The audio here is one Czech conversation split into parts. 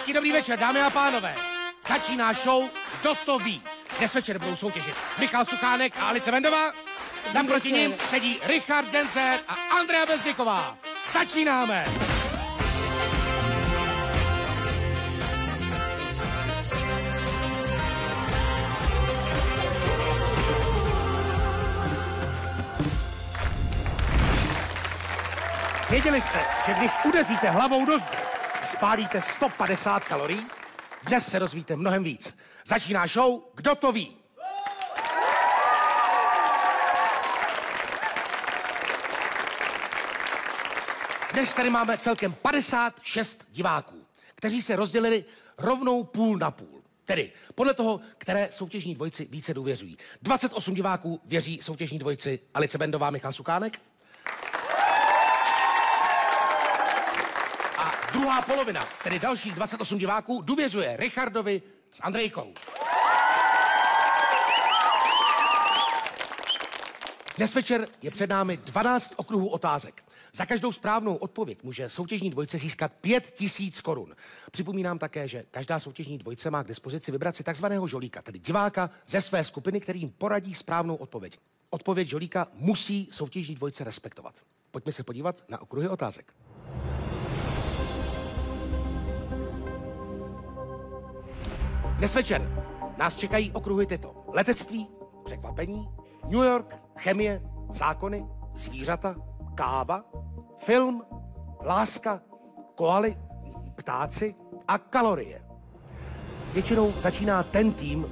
Hezký dobrý večer, dámy a pánové. Začíná show Kdo to ví. Dnes večer budou soutěžit Michal Suchánek a Alice Vendová. Naproti nim sedí Richard Genzer a Andrea Bezděková. Začínáme! Věděli jste, že když udeříte hlavou do zdi, spálíte 150 kalorií? Dnes se dozvíte mnohem víc. Začíná show Kdo to ví. Dnes tady máme celkem 56 diváků, kteří se rozdělili rovnou půl na půl. Tedy podle toho, které soutěžní dvojici více důvěřují. 28 diváků věří soutěžní dvojici Alice Bendová, Michal Suchánek. A druhá polovina, tedy dalších 28 diváků, důvěřuje Richardovi s Andrejkou. Dnes večer je před námi 12 okruhů otázek. Za každou správnou odpověď může soutěžní dvojice získat 5 000 korun. Připomínám také, že každá soutěžní dvojice má k dispozici vybrat si takzvaného žolíka, tedy diváka ze své skupiny, který jim poradí správnou odpověď. Odpověď žolíka musí soutěžní dvojice respektovat. Pojďme se podívat na okruhy otázek. Dnes večer nás čekají okruhy tyto. Letectví, překvapení, New York, chemie, zákony, zvířata, káva, film, láska, koaly, ptáci a kalorie. Většinou začíná ten tým,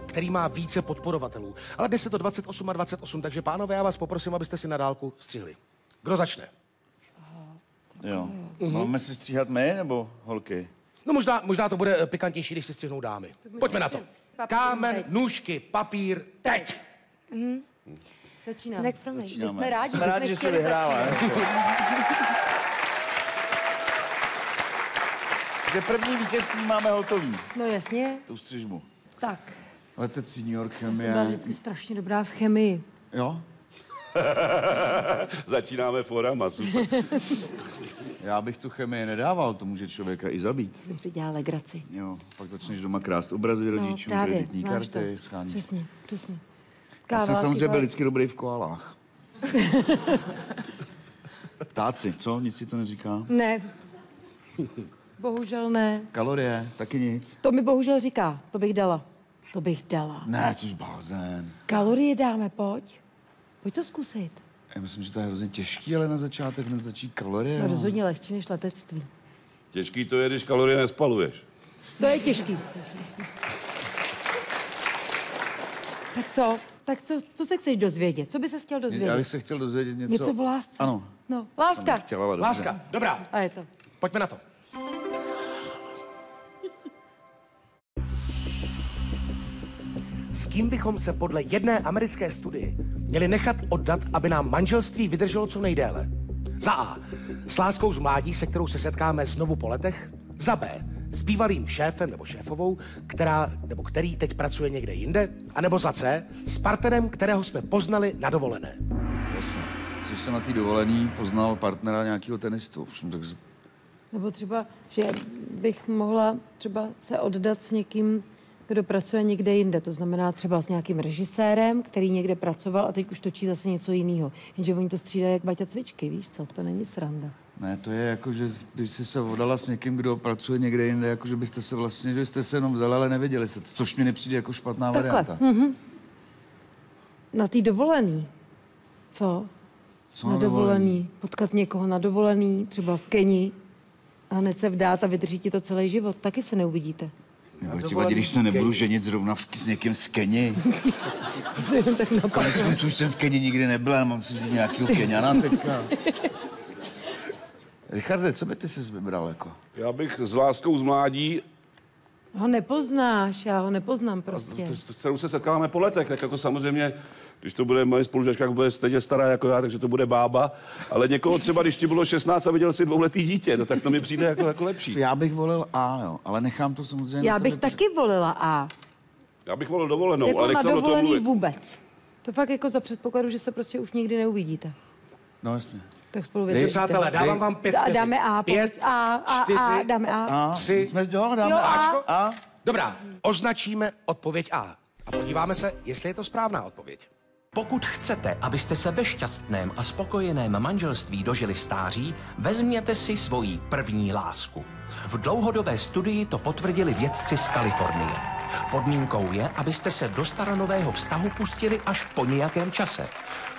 který má více podporovatelů. Ale dnes je to 28 a 28, takže pánové, já vás poprosím, abyste si na dálku střihli. Kdo začne? Jo. Máme si stříhat my, nebo holky? No možná to bude pikantnější, když si střihnou dámy. Pojďme na to. Kámen, nůžky, papír, teď! Začínáme. Tak promiň. Jsme Rádi, že se vyhrála. Že první vítězství máme hotový. No jasně. Tu střižbu. Tak. Letectví, New York, Já jsem byla chemie. vždycky strašně dobrá v chemii. Jo? Začínáme forama, super. Já bych tu chemii nedával, to může člověka i zabít. Jsem si dělala legraci. Jo, pak začneš doma krást obrazy rodičů, právě, kreditní znáš karty, to. scháníš. Přesně, přesně. Já jsem Káva, samozřejmě byl lásky, vždycky dobrý v koalách. Ptáci, co? Nic si to neříká? Ne. Bohužel ne. Kalorie, taky nic. To mi bohužel říká. To bych dala. To bych dala. Ne, což blázen. Kalorie dáme, pojď. Pojď to zkusit. Já myslím, že to je hrozně těžký, ale na začátek hned začít kalorie. No, rozhodně lehčí než letectví. Těžký to je, když kalorie nespaluješ. To je těžký. Tak co se chceš dozvědět? Co by se chtěl dozvědět? Já bych se chtěl dozvědět něco... Něco v lásce. Ano. No, láska. Chtěla, ale dobře. Láska, dobrá. A je to. Pojďme na to. S kým bychom se podle jedné americké studie měli nechat oddat, aby nám manželství vydrželo co nejdéle? Za A. S láskou z mládí, se kterou se setkáme znovu po letech. Za B. S bývalým šéfem nebo šéfovou, který teď pracuje někde jinde. A nebo za C. S partnerem, kterého jsme poznali na dovolené. Jasně. Což jsem na té dovolený poznal partnera nějakého tenistu. Ovšem, tak... Nebo třeba, že bych mohla třeba se oddat s někým, kdo pracuje někde jinde. To znamená třeba s nějakým režisérem, který někde pracoval a teď už točí zase něco jiného. Jenže oni to střídají jak Baťa Cvičky, víš co? To není sranda. Ne, to je jako, že by si se oddala s někým, kdo pracuje někde jinde, jako že byste se vlastně, že byste se jenom vzali, ale neviděli se, což mi nepřijde jako špatná varianta. Na té dovolený. Co? Co Na dovolený. Potkat někoho na dovolený, třeba v Keni a hned se vdát a vydrží ti to celý život. Taky se neuvidíte. Nebo ti vadí, když se nebudu ženit zrovna s někým z Keni. Konec konců jsem v Keni nikdy nebyl, ale mám si vzít nějakýho Keňana teďka. Richarde, co by ty jsi vybral jako? Já bych s láskou z mládí, Ho nepoznáš, já ho nepoznám prostě. s kterou se setkáváme po letech, tak jako samozřejmě, když to bude moje spolužačka, bude stejně stará jako já, takže to bude bába, ale někoho třeba, když ti bylo 16 a viděl si dvouletý dítě, no tak to mi přijde jako lepší. Já bych volil A, jo, ale nechám to samozřejmě... Já bych taky volila A. Já bych volil dovolenou, Jako ale na nechci o tom dovolený mluvit. vůbec. To fakt jako za předpokladu, že se prostě už nikdy neuvidíte. No jasně. Tak spolu Takže vydržíte. přátelé, dávám vám 5 vteřin. Dáme A. 5, A, 4, dáme A. 3, Dáme Jo, Ačko? A. Dobrá, označíme odpověď A. A podíváme se, jestli je to správná odpověď. Pokud chcete, abyste se ve šťastném a spokojeném manželství dožili stáří, vezměte si svoji první lásku. V dlouhodobé studii to potvrdili vědci z Kalifornie. Podmínkou je, abyste se do staronového vztahu pustili až po nějakém čase.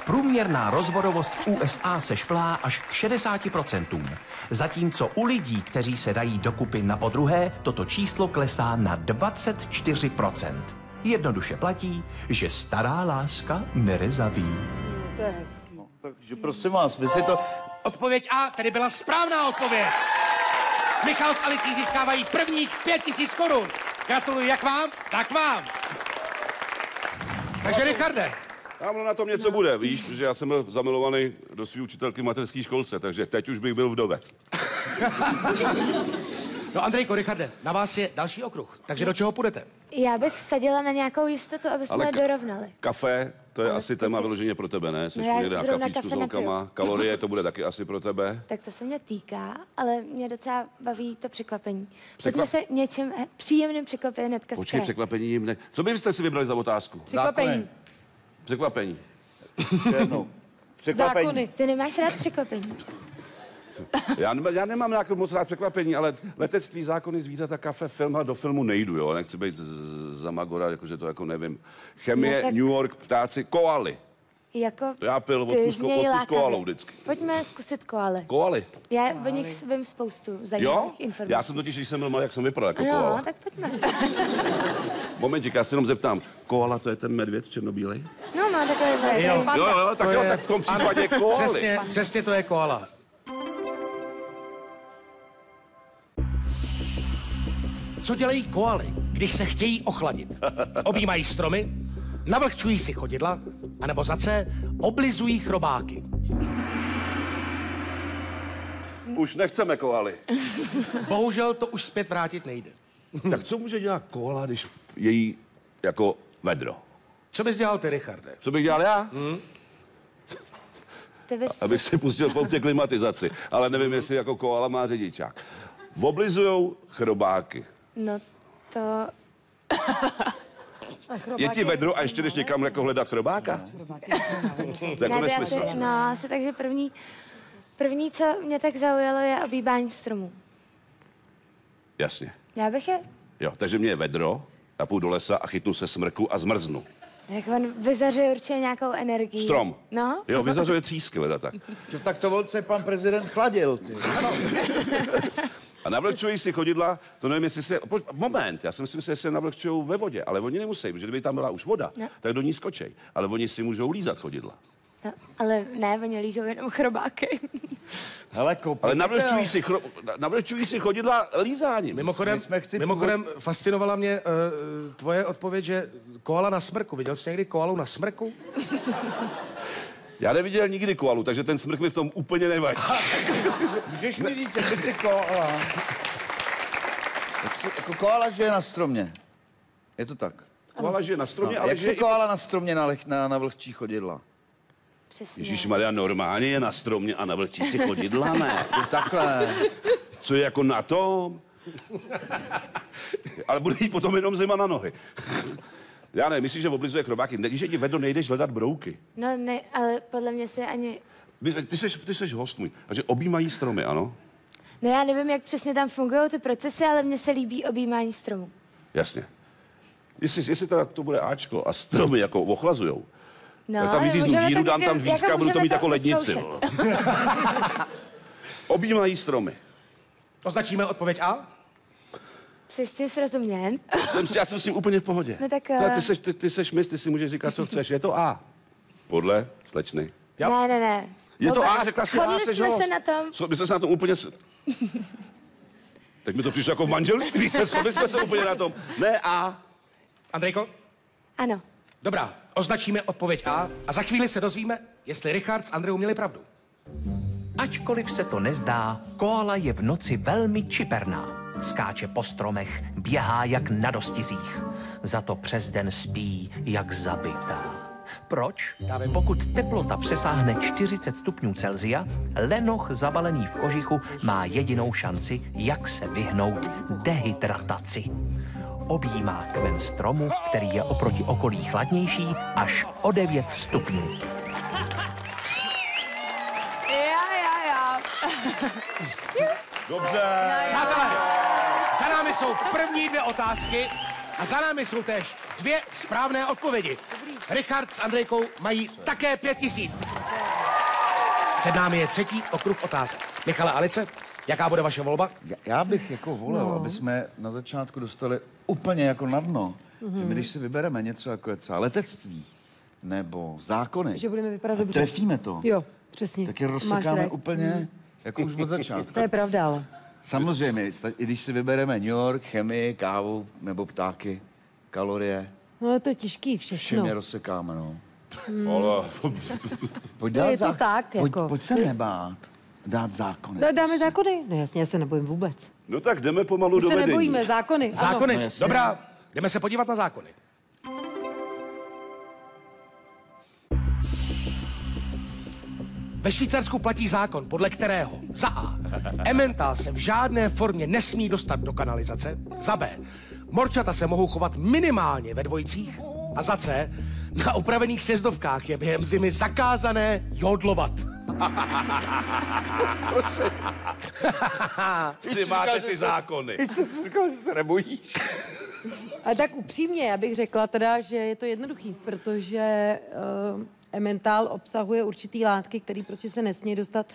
Průměrná rozvodovost v USA se šplhá až k 60%, zatímco u lidí, kteří se dají dokupy na podruhé, toto číslo klesá na 24%. Jednoduše platí, že stará láska nerezaví. To je hezký. Takže prosím vás, vy si to... Odpověď A tedy byla správná odpověď. Michal s Alicí získávají prvních 5000 korun. Gratuluji jak vám, tak vám. Takže Richarde, Tamhle na tom něco bude, víš, protože já jsem byl zamilovaný do své učitelky v mateřské školce, takže teď už bych byl vdovec. no Andrejko, Richarde, na vás je další okruh. Takže do čeho půjdete? Já bych vsadila na nějakou jistotu, aby jsme Ale je dorovnali. Kafe, to je Ale asi to téma tě- vyloženě pro tebe, ne? Seš No já někde na zrovna kafíčku s kafe nepiju. holkama. Kalorie, to bude taky asi pro tebe. Tak to se mě týká, ale mě docela baví to překvapení. Pojďme se něčem příjemným překvapit hnedka z Počkej, kraje. překvapení jim ne. Co byste si vybrali za otázku? Překvapení. Překvapení. Ještě jednou. Překvapení. Zákony. Ty nemáš rád překvapení. Já nemám nějak moc rád překvapení, ale letectví, zákony, zvířata, kafe, film, ale do filmu nejdu, jo. Nechci být za magora, jakože to jako nevím. Chemie, No tak- New York, ptáci, koaly. Jako To já pil ty vodku znějí s lákavě. koalou vždycky. Pojďme zkusit koaly. Koaly. Já o nich vím spoustu zajímavých Jo? informací. Já jsem totiž, když jsem byl malý, jak jsem vypadal jako koala. No, tak pojďme. Momentík, já se jenom zeptám. Koala, to je ten medvěd černobílej? No, má takové Jo. Jo, tak jo, tak v tom případě koaly. Přesně to je koala. Co dělají koaly, když se chtějí ochladit? Objímají stromy, navlhčují si chodidla, anebo za C, oblizují chrobáky. Už nechceme koaly. Bohužel to už zpět vrátit nejde. Tak co může dělat koala, když je jí jako vedro? Co bys dělal ty, Richarde? Co bych dělal já? Ty bys... Abych si pustil v autě klimatizaci. Ale nevím, jestli jako koala má řidičák. Oblizujou chrobáky. No, to... Je ti vedro a ještě jdeš někam jako hledat chrobáka? To je jako Ne, já nesmysl. si, no, asi takže první, co mě tak zaujalo, je obývání stromů. Jasně. Já bych je... Jo, takže mě je vedro, já půjdu do lesa a chytnu se smrku a zmrznu. Jak on vyzařuje určitě nějakou energii. Strom. No. Jo, vyzařuje třísky, leda tak. Tak to volce pan prezident chladil. Ty. A navlhčují si chodidla, to nevím, jestli se... Moment, já si myslím, že se navlhčují ve vodě, ale oni nemusí, protože kdyby tam byla už voda, No. tak do ní skočej. Ale oni si můžou lízat chodidla. No, ale ne, oni lížou jenom chrobáky. Hele, koupíte, Ale navlhčují si chodidla lízáním. Mimochodem fascinovala mě tvoje odpověď, že koala na smrku. Viděl jsi někdy koalu na smrku? Já neviděl nikdy koalu, takže ten smrk mi v tom úplně nevadí. Můžeš mi říct, jak by si koala... Jako koala žije na stromě. Je to tak? Koala žije na stromě, ale Jak žije se koala na stromě na vlhčí chodidla? Přesně. Ježišmarja, normálně je na stromě a navlhčí si chodidla, ne? To takhle. Co je jako na tom? Ale bude jí potom jenom zima na nohy. Já ne, myslíš, že oblizuje chrobáky. Když je ti vedro, nejdeš hledat brouky. No ne, ale podle mě se ani... Ty seš host můj. Takže objímají stromy, ano? No já nevím, jak přesně tam fungují ty procesy, ale mně se líbí objímání stromů. Jasně. Jestli teda to bude Ačko a stromy jako ochlazujou, No, tak tam vyříznu můžeme díru, to dám tam někdy- víčka a budu to můžeme mít jako lednici. vyzkoušet. vole. Objímají stromy. Označíme odpověď A? Jsi s tím srozuměn? Já jsem s tím úplně v pohodě. No tak, Ty seš mist, ty si můžeš říkat, co chceš. Je to A. Podle slečny. Jo. Ne. Je to Vůbec. A, řekla si A, Shodli seš jsme host. se na tom. My jsme se na tom úplně... Teď mi to přišlo jako v manželství. Shodli jsme se úplně na tom. Ne A. Andrejko? Ano. Dobrá, označíme odpověď A a za chvíli se dozvíme, jestli Richard s Andreou měli pravdu. Ačkoliv se to nezdá, koala je v noci velmi čiperná. Skáče po stromech, běhá jak na dostizích. Za to přes den spí jak zabitá. Proč? Pokud teplota přesáhne 40 stupňů Celsia, lenoch zabalený v kožichu má jedinou šanci, jak se vyhnout dehydrataci. Objímá kmen stromu, který je oproti okolí chladnější, až o 9 stupňů. Já. Dobře. Přátelé, za námi jsou první 2 otázky a za námi jsou též 2 správné odpovědi. Richard s Andrejkou mají také 5000. Před námi je 3. okruh otázek. Michale, Alice, jaká bude vaše volba? Já bych jako volil, aby jsme na začátku dostali úplně jako na dno. Že my, když si vybereme něco jako je třeba letectví nebo zákony, Že budeme vypadat a dobře. trefíme to, Jo, přesně. tak je rozsekáme úplně jako už od začátku. To je pravda, ale. Samozřejmě, i když si vybereme New York, chemii, kávu nebo ptáky, kalorie, No je to těžký všechno. všem je rozsekáme, no. Ale... Pojď No, dát je to tak, jako. Pojď se nebát, dát zákony. Dáme zákony? No jasně, já se nebojím vůbec. No tak jdeme pomalu My do se vedení. nebojíme, zákony. ano. Zákony? No, jasně. Dobrá, jdeme se podívat na zákony. Ve Švýcarsku platí zákon, podle kterého za A. Emmental se v žádné formě nesmí dostat do kanalizace. Za B. Morčata se mohou chovat minimálně ve dvojicích. A za C. Na upravených sjezdovkách je během zimy zakázané jodlovat. Ty máte ty zákony. Ty jsi říkal, že se nebojíš. A tak upřímně, já bych řekla teda, že je to jednoduchý, protože Emmental obsahuje určitý látky, které prostě se nesmí dostat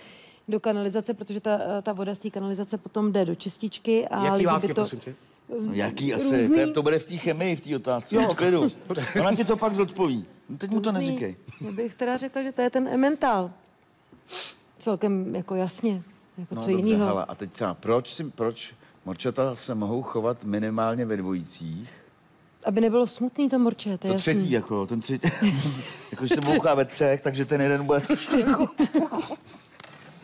do kanalizace, protože ta voda z té kanalizace potom jde do čističky. A Jaký lidi látky, by to, prosím tě? No, jaký asi? Různý. To bude v té chemii, v té otázce. Jo, klidu. Ona ti to pak zodpoví. No, teď mu to různý. neříkej. Já bych teda řekla, že to je ten Emmental. Celkem jako jasně, jako No co dobře, jinýho. hele, a teď třeba, proč morčata se mohou chovat minimálně ve dvojicích? Aby nebylo smutný to morče, to je To jasný. třetí, jako, ten třetí, jakože se bouchá ve 3, takže ten jeden bude trošku jako...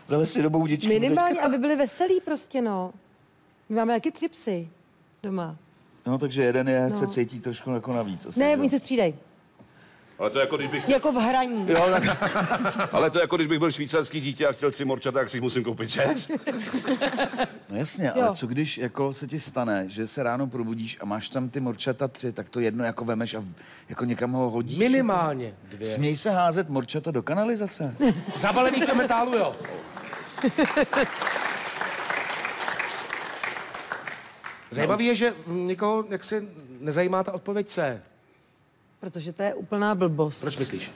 Zalez si do boudičky. Minimálně, aby byli veselí prostě, no. My máme taky 3 psy doma. No, takže jeden je, No. se cítí trošku jako navíc. Asi, Ne, jo. oni se střídají. Ale to je jako když bych... Jako v hraní. Jo, tak... Ale to je jako když bych byl švýcarský dítě a chtěl 3 morčata, tak si jich musím koupit 6. No jasně, ale co když jako se ti stane, že se ráno probudíš a máš tam ty morčata 3, tak to jedno jako vemeš a jako někam ho hodíš? Minimálně 2. Směj se házet morčata do kanalizace. Zabalený v Emmentálu, jo. Zajímavý je, že nikoho jaksi nezajímá ta odpověď C. Protože to je úplná blbost. Proč myslíš?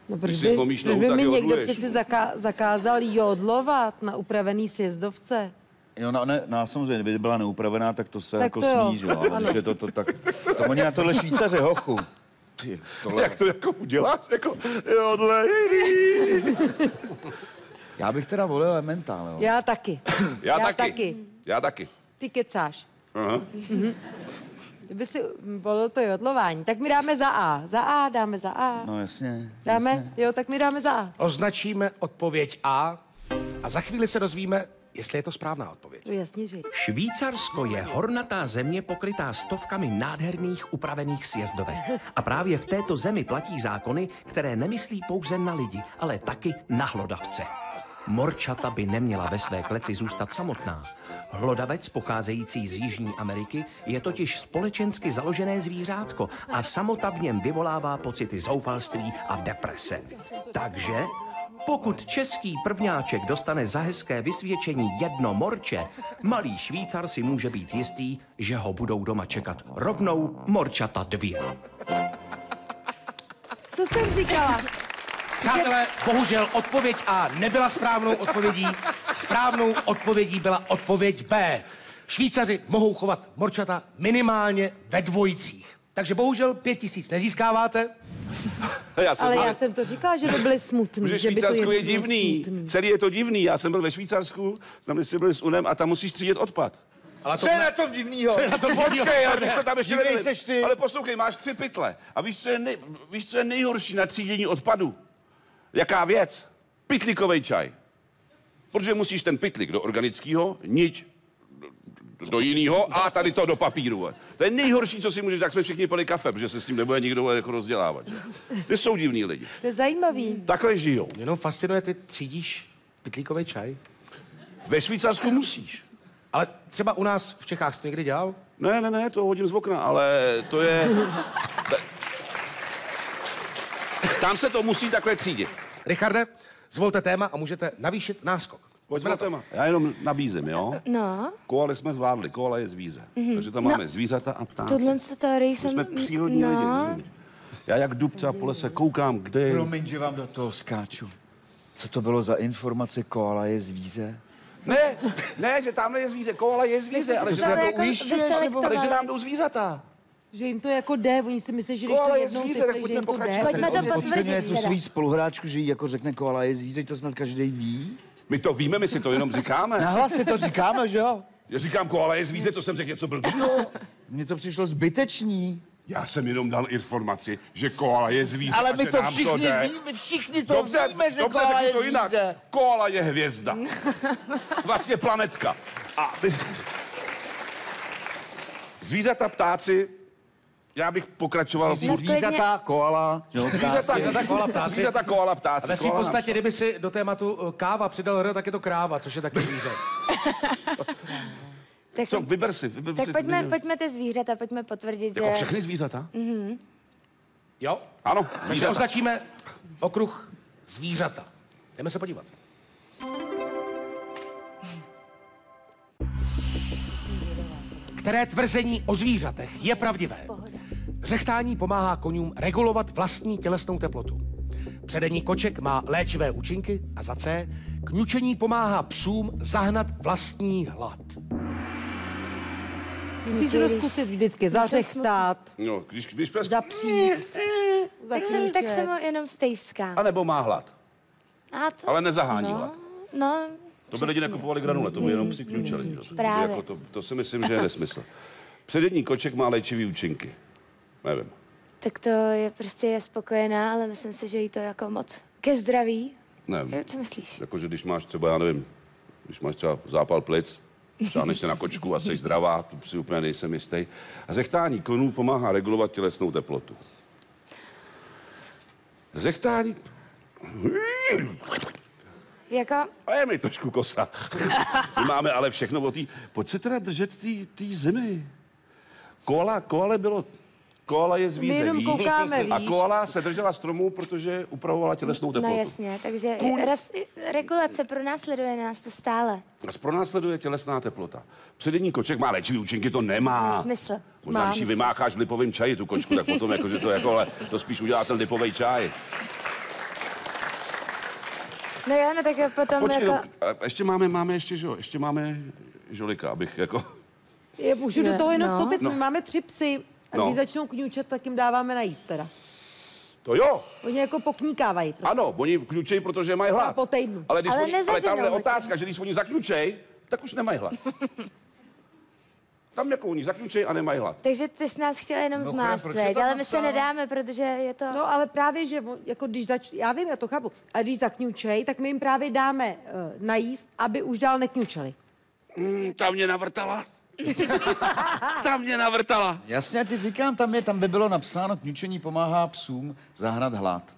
No, proč si zlomíš nohu, by tak mi někdo jodluješ. přeci zakázal jodlovat na upravený sjezdovce? Jo, no samozřejmě, kdyby byla neupravená, tak to se Tak jako to jo. smí, že jo, ale když je to tak... To oni na tohle Švýcaři, hochu. Ty, tohle... Jak to jako uděláš? Jako, jodle. Já bych teda volil Emmental, jo. Já taky. Já taky. Ty kecáš. Aha. Kdyby si volil to jodlování, tak mi dáme za A. Za A, dáme za A. No jasně. Dáme? Jasně. Jo, tak mi dáme za A. Označíme odpověď A a za chvíli se dozvíme, jestli je to správná odpověď. To jasně, že. Švýcarsko je hornatá země pokrytá stovkami nádherných upravených sjezdovek. A právě v této zemi platí zákony, které nemyslí pouze na lidi, ale taky na hlodavce. Morčata by neměla ve své kleci zůstat samotná. Hlodavec pocházející z Jižní Ameriky je totiž společensky založené zvířátko a samota v něm vyvolává pocity zoufalství a deprese. Takže pokud český prvňáček dostane za hezké vysvědčení 1 morče, malý Švýcar si může být jistý, že ho budou doma čekat rovnou morčata 2. Co jsem říkala? Přátelé, bohužel odpověď A nebyla správnou odpovědí. Správnou odpovědí byla odpověď B. Švýcaři mohou chovat morčata minimálně ve dvojicích. Takže bohužel 5000 nezískáváte. Ale já jsem to říkala, že by byli smutný. Protože že by to Švýcarsko je bylo divný. smutný. Celý je to divný. Já jsem byl ve Švýcarsku, tam jsme byli s UNem a tam musíš třídit odpad. Ale to Co je na tom divnýho? Co je na tom divnýho? Počkej, ale ty jste tam ještě Divnej nebyli. seš ty. Ale poslouchej, máš 3 pytle. A víš, co je nejhorší na třídění odpadu? Jaká věc? Pytlikový čaj. Protože musíš ten pytlik do organického, niť do jiného a tady to do papíru. To je nejhorší, co si můžeš, tak jsme všichni pili kafe, protože se s tím nebude nikdo jako rozdělávat. Že? Ty jsou divní lidi. To je zajímavý. Takhle žijou. Jenom fascinuje, ty třídíš pitlíkový čaj. Ve Švýcarsku musíš. Ale třeba u nás v Čechách jsi to někdy dělal? Ne, to hodím z okna, ale to je... Tam se to musí takhle třídit. Richarde, zvolte téma a můžete navýšit náskok. Pojďme na téma. Já jenom nabízím, jo? No. Koaly jsme zvládli, koala je zvíře. Takže tam máme zvířata a ptáci. Tohle teorii My jsem... jsme přírodní lidi. Já jak dub třeba po lese koukám, kde je... Promiň, že vám do toho skáču. Co to bylo za informace, koala je zvíře? Ne, že tamhle je zvíře, koala je zvíře, ale že se nám jako to ujišťuješ, vyselektovali. ale že nám jdou zvířata. Že jim to jako jde, oni si myslí, že když Koala to je jednou zvíře, tak tykli, že pojďme jim to jde. pokračovat. Pojďme to Podceňuje potvrdit tu teda. svou spoluhráčku, že jí jako řekne koala je zvíře, to snad každý ví. My to víme, my si to jenom říkáme. Nahlas si to říkáme, že jo? Já říkám, koala je zvíře, to jsem řekl něco blbýho. Mně to přišlo zbytečný. Já jsem jenom dal informaci, že koala je zvíře Ale a my že to nám všichni jde. víme, všichni to Dobře, víme, že dobře, koala řekni je to jinak. zvíře. Koala je hvězda. Vlastně planetka. A zvířata, ptáci, já bych pokračoval. Zvířata, koala, jo, Zvířata, koala, A ptáci. ve svým koala podstatě, kdyby si do tématu káva přidal R, tak je to kráva, což je taky zvíře. Tak, Co, vyber si. tak pojďme ty zvířata, pojďme potvrdit, Jako že... všechny zvířata? Jo? Ano, Takže zvířata. označíme okruh zvířata. Jdeme se podívat. Které tvrzení o zvířatech je pravdivé? Řechtání pomáhá koňům regulovat vlastní tělesnou teplotu. Předení koček má léčivé účinky a za C. Kňučení pomáhá psům zahnat vlastní hlad. Musíš to zkusit vždycky, zařechtat, No, když pes... zapříst. Tak se mu jenom stejská. A nebo má hlad, A to... ale nezahání hlad. No, To by lidi nekupovali granule, to by jenom si kňučeli. že? Právě. Jako to si myslím, že je nesmysl. Předjední koček má léčivý účinky. Nevím. tak to je prostě je spokojená, ale myslím si, že jí to jako moc ke zdraví. Nevím. Co myslíš? Jakože když máš třeba, já nevím, když máš třeba zápal plic, šáneš se na kočku a jsi zdravá, to si úplně nejsem jistý. A řechtání klonů pomáhá regulovat tělesnou teplotu. Řechtání... Jako, A je mi trošku kosa. My máme ale všechno o té... Pojď se teda držet té zimy. Koala bylo... Koala je zvíře, My jenom víš? koukáme, A víš? koala se držela stromů, protože upravovala tělesnou teplotu. no jasně, takže Kůň. regulace pronásleduje nás to stále. A pronásleduje tělesná teplota. Předjední koček má léčivý účinky, to nemá. Smysl. Možná, když ji vymácháš v lipovém čaji, tu kočku, tak potom jako, že to jako, ale to spíš udělá ten lipový čaj. No jo, no tak potom Počkej, jako... a ještě máme ještě máme žolika, abych jako... Můžu do toho jenom No. vstoupit, my máme 3 psy. A No. když začnou kňučet, tak jim dáváme najíst teda. To jo, Oni jako pokníkávají prostě. ano, oni kňučejí, protože mají hlad. Po týdnu. Ale, když Ale ale nezaženou tam je ho otázka, že když oni zakňučej, tak už nemají hlad. Tam jako oni zakňučej a nemají hlad. Takže ty jsi nás chtěl jenom zmást, veď, ale my se nedáme, protože je to... No ale právě, že jako když já vím, já to chápu, ale když zakňučej, tak my jim právě dáme najíst, aby už dál nekňučeli. Ta mě navrtala. Ta mě navrtala. Jasně, ti říkám, tam by bylo napsáno, kňučení pomáhá psům zahnat hlad.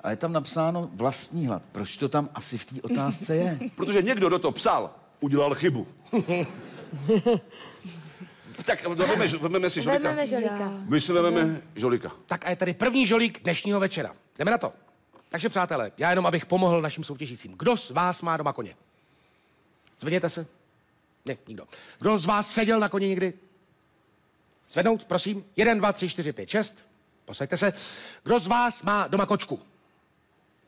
A je tam napsáno vlastní hlad. Proč to tam asi v té otázce je? Protože někdo, kdo to psal, udělal chybu. Tak vezmeme si žolika. Vezmeme žolika. My si vezmeme žolika. Tak a je tady první žolík dnešního večera. Jdeme na to. Takže přátelé, já jenom abych pomohl našim soutěžícím. Kdo z vás má doma koně? Zvedněte se. Ne, nikdo. Kdo z vás seděl na koni někdy? Zvednout, prosím. 1, 2, 3, 4, 5, 6. Posaďte se. Kdo z vás má doma kočku?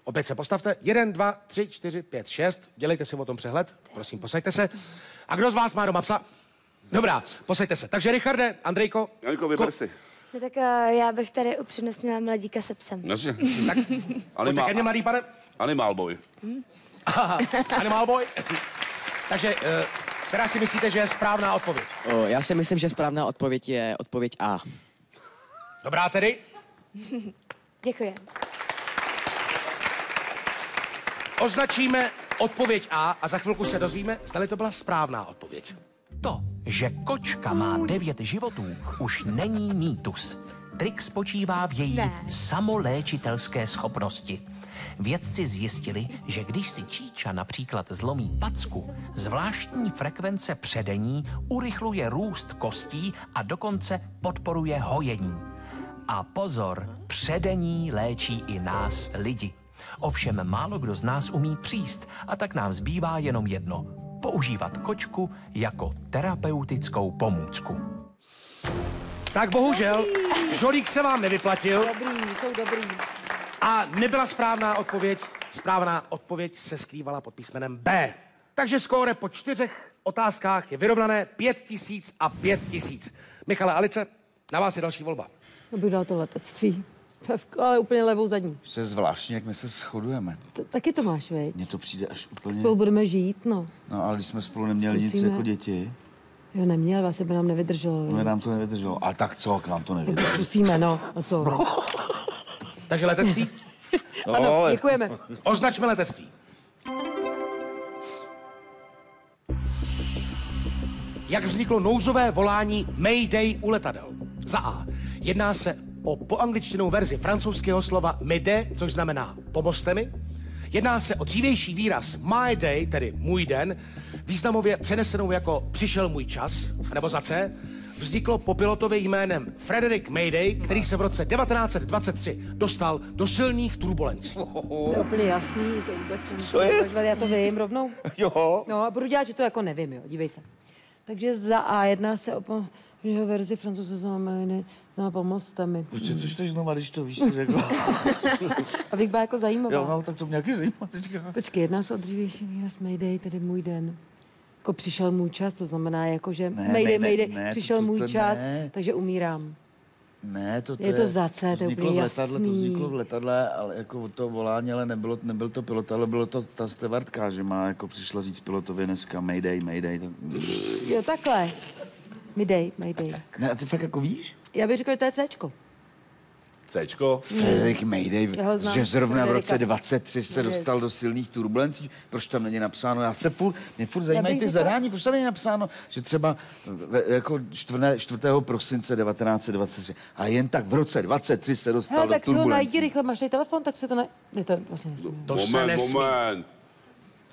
Opět se postavte. 1, 2, 3, 4, 5, 6. Dělejte si o tom přehled. Prosím, posaďte se. A kdo z vás má doma psa? Dobrá, posaďte se. Takže Richarde, Andrejko. Janko, vyber si. No tak já bych tady upřednostnila mladíka se psem. Jasně. Tak, pojďte ke mně, mladý pane. Animal boy. Animal boy. Takže, která si myslíte, že je správná odpověď? Já si myslím, že správná odpověď je odpověď A. Dobrá tedy. Děkuji. Označíme odpověď A a za chvilku se dozvíme, zdali to byla správná odpověď. To, že kočka má 9 životů, už není mýtus. Trik spočívá v její samoléčitelské schopnosti. Vědci zjistili, že když si číča například zlomí packu, zvláštní frekvence předení urychluje růst kostí a dokonce podporuje hojení. A pozor, předení léčí i nás lidi. Ovšem málo kdo z nás umí příst a tak nám zbývá jenom jedno. Používat kočku jako terapeutickou pomůcku. Tak bohužel, žolík se vám nevyplatil. Dobrý, jsou dobrý. A nebyla správná odpověď. Správná odpověď se skrývala pod písmenem B. Takže skóre po 4 otázkách je vyrovnané 5000 a 5000. Michale, Alice, na vás je další volba. To bych dal to letectví. Ale úplně levou zadní. To je zvláštní, jak my se shodujeme. Taky to máš, veď? Mně to přijde až úplně... Spolu budeme žít, no. No, ale když jsme spolu neměli nic Zkusíme. jako děti, Jo, neměl, vlastně by nám nevydrželo. no nám to nevydrželo. A tak co, k nám to Tak nevydrželo. zkusíme, no. A co? Takže letectví. Ano, děkujeme. Označme letectví. Jak vzniklo nouzové volání Mayday u letadel? Za A. Jedná se o poangličtinou verzi francouzského slova m'aider, což znamená pomozte mi. Jedná se o dřívější výraz my day, tedy můj den, významově přenesenou jako přišel můj čas, nebo za C. Vzniklo po pilotovi jménem Frederick Mayday, který se v roce 1923 dostal do silných turbulencí. To je úplně jasný, to vůbec nemusím. Co je? Já to vím rovnou. Jo. No a budu dělat, že to jako nevím, jo, dívej se. Takže za A jedná se o verzi francouzského znamená pomozte mi. Proč to čteš znova, když to víš, co řekl? Abych byla jako zajímavá. Jo, no, tak to mě nějaký zajímá teďka. Počkej, jedná se o dřívější výraz Mayday, tedy můj den. Jako přišel můj čas, to znamená jako, že Mayday, ne, přišel to můj čas, ne. takže umírám. Ne, to Je to za C, to je vzniklo úplně v letadle, to jasný. vzniklo v letadle, ale jako to volání, ale nebyl to pilot, ale bylo to ta stevardka, že má jako přišla říct pilotovi dneska Mayday. Tak... Jo, takhle. Mayday. Ne, a ty fakt jako víš? Já bych řekl, že to je Cčko. Cčko. Frederick Mayday, Já ho znám, že zrovna v roce Frederika. 23 se dostal do silných turbulencí. Proč tam není napsáno? Mě furt zajímají bych ty řekla- zadání. Proč tam není napsáno, že třeba jako 4. prosince 1923 a jen tak v roce 23 se dostal Hele, do tak si ho najdi turbulencí. rychle, máš tady telefon, tak se to ne... Ne, to vlastně nesmím. To se nesmí. Moment.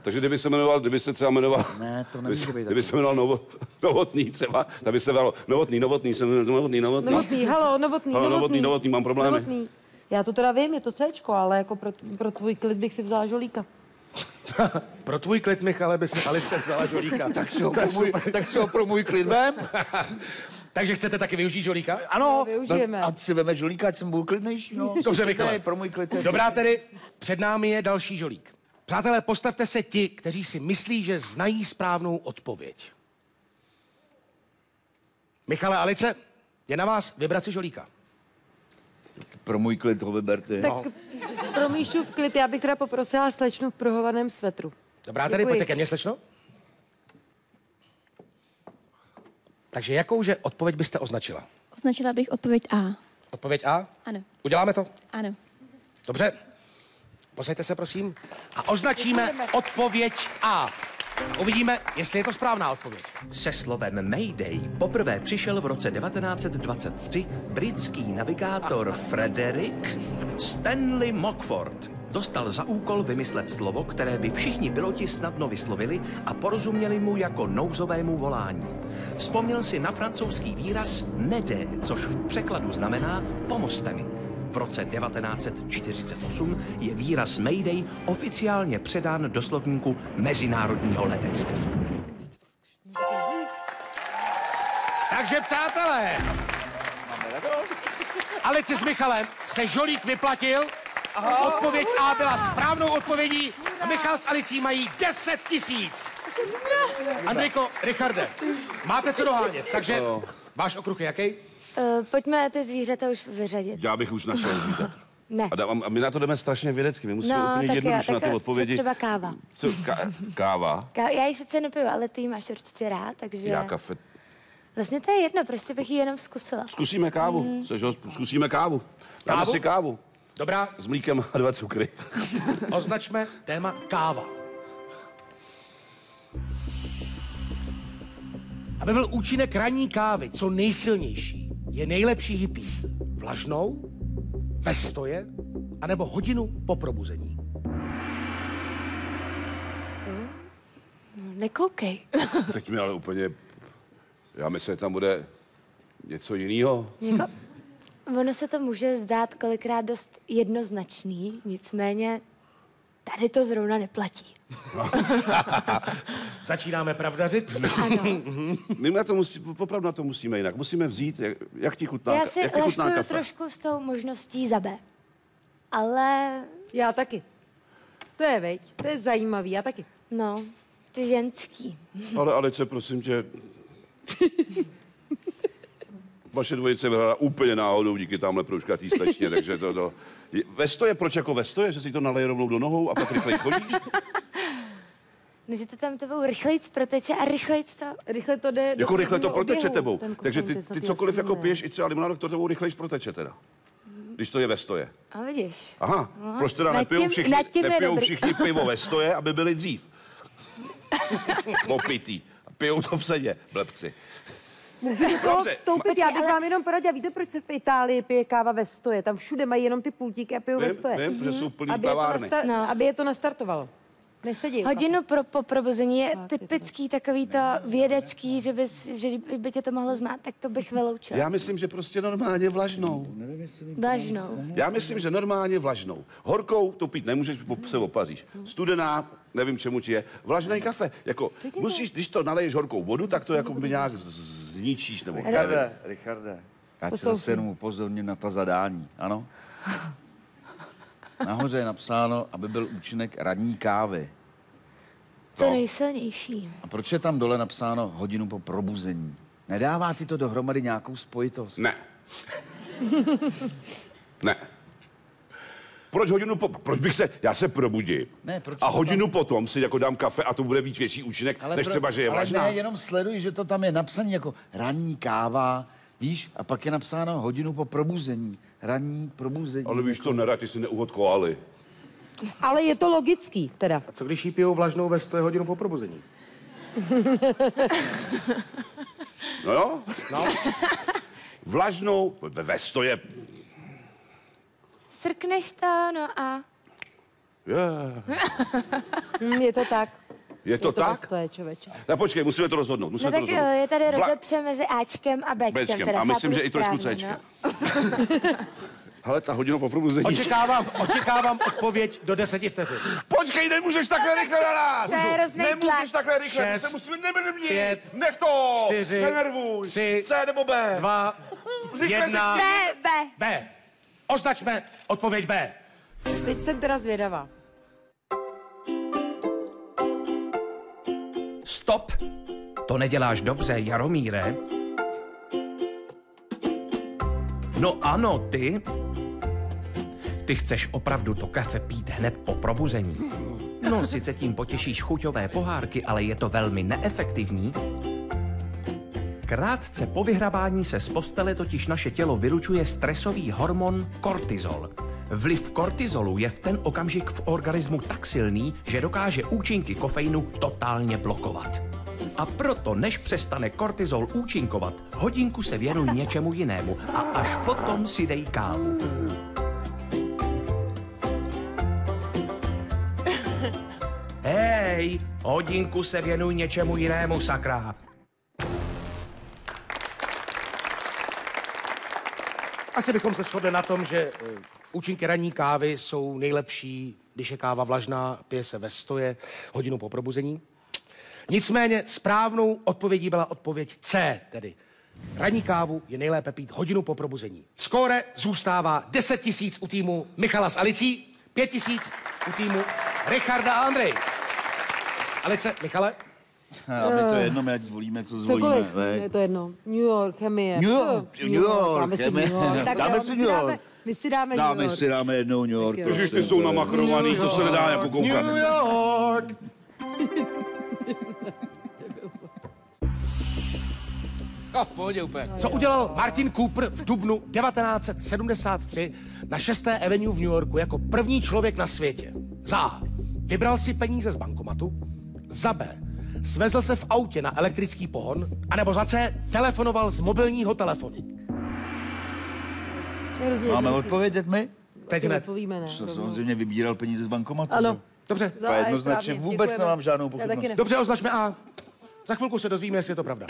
Takže kdyby se třeba jmenoval... Ne, to nemůže být Kdyby se jmenoval Novotný třeba, tak by se jmenovalo Novotný. Novotný, mám problémy. Novotný. Já to teda vím, je to Cčko, ale jako pro tvůj klid bych si vzala žolíka. Pro tvůj klid, Michale, by si Alice vzala žolíka. Tak si ho pro můj klid vem. Takže chcete taky využít žolíka? Ano, využijeme. A si veme žolíka, ať jsem byl klidnější. No. Dobře, Michale. Ne, pro můj klid. je- Dobrá tedy, před námi je další žolík. Přátelé, postavte se ti, kteří si myslí, že znají správnou odpověď. Michale, Alice, je na vás vybrat si žolíka. Pro můj klid ho vyberte. Tak pro Míšu v klid, já bych teda poprosila slečnu v prohovaném svetru. Dobrá tedy, Děkuji. pojďte ke mně, slečno. Takže jakouže odpověď byste označila? Označila bych odpověď A. Odpověď A? Ano. Uděláme to? Ano. Dobře. Posaďte se, prosím. A označíme odpověď A. Uvidíme, jestli je to správná odpověď. Se slovem Mayday poprvé přišel v roce 1923 britský navigátor Frederick Stanley Mockford. Dostal za úkol vymyslet slovo, které by všichni piloti snadno vyslovili a porozuměli mu jako nouzovému volání. Vzpomněl si na francouzský výraz m'aider, což v překladu znamená pomozte mi. V roce 1948 je výraz Mayday oficiálně předán do slovníku mezinárodního letectví. Takže, přátelé, Alice s Michalem se žolík vyplatil. Odpověď A byla správnou odpovědí a Michal s Alicí mají 10 000. Andrejko, Richarde, máte co dohánět, takže váš okruh je jaký? Pojďme ty zvířata už vyřadit. Já bych už našel zvířat. Ne. A my na to jdeme strašně vědecky, my musíme úplně jednoduše na ty odpovědi. třeba káva. Co, káva? Já ji sice nepiju, ale ty ji máš určitě rád, takže... Já kafe. Vlastně to je jedno, prostě bych ji jenom zkusila. Zkusíme kávu. Zkusíme kávu. Dáme Kávu? si kávu. Dobrá, S mlíkem a 2 cukry. označme téma káva. Aby byl účinek ranní kávy co nejsilnější, je nejlepší ji pít vlažnou, ve stoje, anebo hodinu po probuzení. Nekoukej. Teď mi ale úplně... Já myslím, že tam bude něco jiného. Jako, ono se to může zdát kolikrát dost jednoznačný, nicméně tady to zrovna neplatí. Začínáme pravdařit? Ano. My opravdu na to musíme jinak. Musíme vzít, jak ti chutná, Já si jak ti chutná laškuju kafe. trošku s tou možností za B. Ale, Já taky. To je, veď, to je zajímavý, já taky. no, ty ženský. Ale Alice, prosím tě... Vaše dvojice vyhrála úplně náhodou díky tamhle proužkatý slečně, takže to... Ve stoje, proč jako ve stoje? Že si to naleje rovnou do nohou a pak rychleji chodíš? No, že to tam tebou rychlejc proteče a rychlejc to... Rychle to jde... Jako rychle to proteče oběhu, tebou. ten Takže kofein, to je ty snad cokoliv jasný, jako ne? piješ, i třeba limonádu, to tebou rychleji proteče teda. Když to je ve stoje. A vidíš. Aha, No, proč teda nad nepijou tím- všichni, nad tím je nepijou dobrý. všichni pivo ve stoje, aby byli dřív? Opitý. A pijou to v sedě, blbci. Můžu do toho Dobře, vstoupit, já bych ale- vám jenom poradila. Víte, proč se v Itálii pije káva ve stoje? Tam všude mají jenom ty pultíky a pijou ve stoje. Vím, že jsou plný Aby je, to kavárny. No. aby je to nastartovalo. Nesedí. Hodinu po probuzení je typický takový to vědecký, že by tě to mohlo zmát, tak to bych vyloučila. Já myslím, že prostě normálně vlažnou. Vlažnou. Já myslím, že normálně vlažnou. Horkou to pít nemůžeš, se opaříš. Studená, nevím, čemu ti je. Vlažný kafe. Jako, musíš, když to naleješ horkou vodu, tak to jako by nějak zničíš. Nebo Richarde, já tě zase jenom upozorním na ta zadání, ano? Nahoře je napsáno, aby byl účinek ranní kávy. Co nejsilnější. A proč je tam dole napsáno hodinu po probuzení? Nedává ti to dohromady nějakou spojitost? Ne. Ne. Proč hodinu po... Proč bych se... Já se probudím. Ne, proč a to hodinu potom si jako dám kafe a to bude víc větší účinek, než třeba, že je vlažná. Ale ne, jenom sleduj, že to tam je napsané jako ranní káva, víš? A pak je napsáno hodinu po probuzení. Ranní probuzení. Ale víš co, nerad, ty si neuvod koaly. Ale je to logický, teda. A co když jí pijou vlažnou ve stoje hodinu po probuzení? No jo? No. Vlažnou, ve stoje. Srkneš to, no a... Je to tak. Je to tak? To je, člověče. Tak počkej, musíme to rozhodnout. No tak je tady rozepře mezi Ačkem a Bčkem. Bčkem. Teda, A myslím, chápu že i trošku správně, Cčkem. no. Ale ta hodina po probuzení. Očekávám odpověď do 10 vteřin. Počkej, nemůžeš takhle rychle na nás! To je hroznej Nemůžeš tlak. takhle rychle, ty 6, se musíme nebrnit! 5, Nech to! 4, Nenervuj! 3, C nebo B? 2, 1. B. B. Označme odpověď B. Teď jsem teda zvědavá. Stop! To neděláš dobře, Jaromíre. No ano, ty. Ty chceš opravdu to kafe pít hned po probuzení. No, sice tím potěšíš chuťové pohárky, ale je to velmi neefektivní. Krátce po vyhrabání se z postele totiž naše tělo vylučuje stresový hormon kortizol. Vliv kortizolu je v ten okamžik v organismu tak silný, že dokáže účinky kofeinu totálně blokovat. A proto, než přestane kortizol účinkovat, hodinku se věnuj něčemu jinému a až potom si dej kávu. Hej, hodinku se věnuj něčemu jinému, sakra. Asi bychom se shodli na tom, že účinky ranní kávy jsou nejlepší, když je káva vlažná, pije se ve stoje hodinu po probuzení. Nicméně správnou odpovědí byla odpověď C, tedy ranní kávu je nejlépe pít hodinu po probuzení. Skóre zůstává 10 000 u týmu Michala s Alicí, 5 000 u týmu Richarda a Andrej. Alice, Michale? A my to je jedno, my ať zvolíme, co zvolíme. Cokoliv, veď. je to jedno. New York, chemie. New York, New New York, Dáme si chemie. New York. Tak Dáme jo, si New York. My si dáme New Dáme York. si dáme jednou New York. Ježiš, ty jsou namachrovaný, to se nedá jako koukat. New York! Pohodě úplně. Co udělal Martin Cooper v dubnu 1973 na 6. Avenue v New Yorku jako první člověk na světě? Za A. Vybral si peníze z bankomatu. Za B. svezl se v autě na elektrický pohon, anebo za C, telefonoval z mobilního telefonu. Máme odpovědět my? Teď hned. Odpovíme, ne? Co, samozřejmě vybíral peníze z bankomatu. Ano. Dobře, Za To je A je jednoznačně, správně, vůbec děkujeme. nemám žádnou Já taky pochybnost. ne. dobře, označme A. Za chvilku se dozvíme, jestli je to pravda.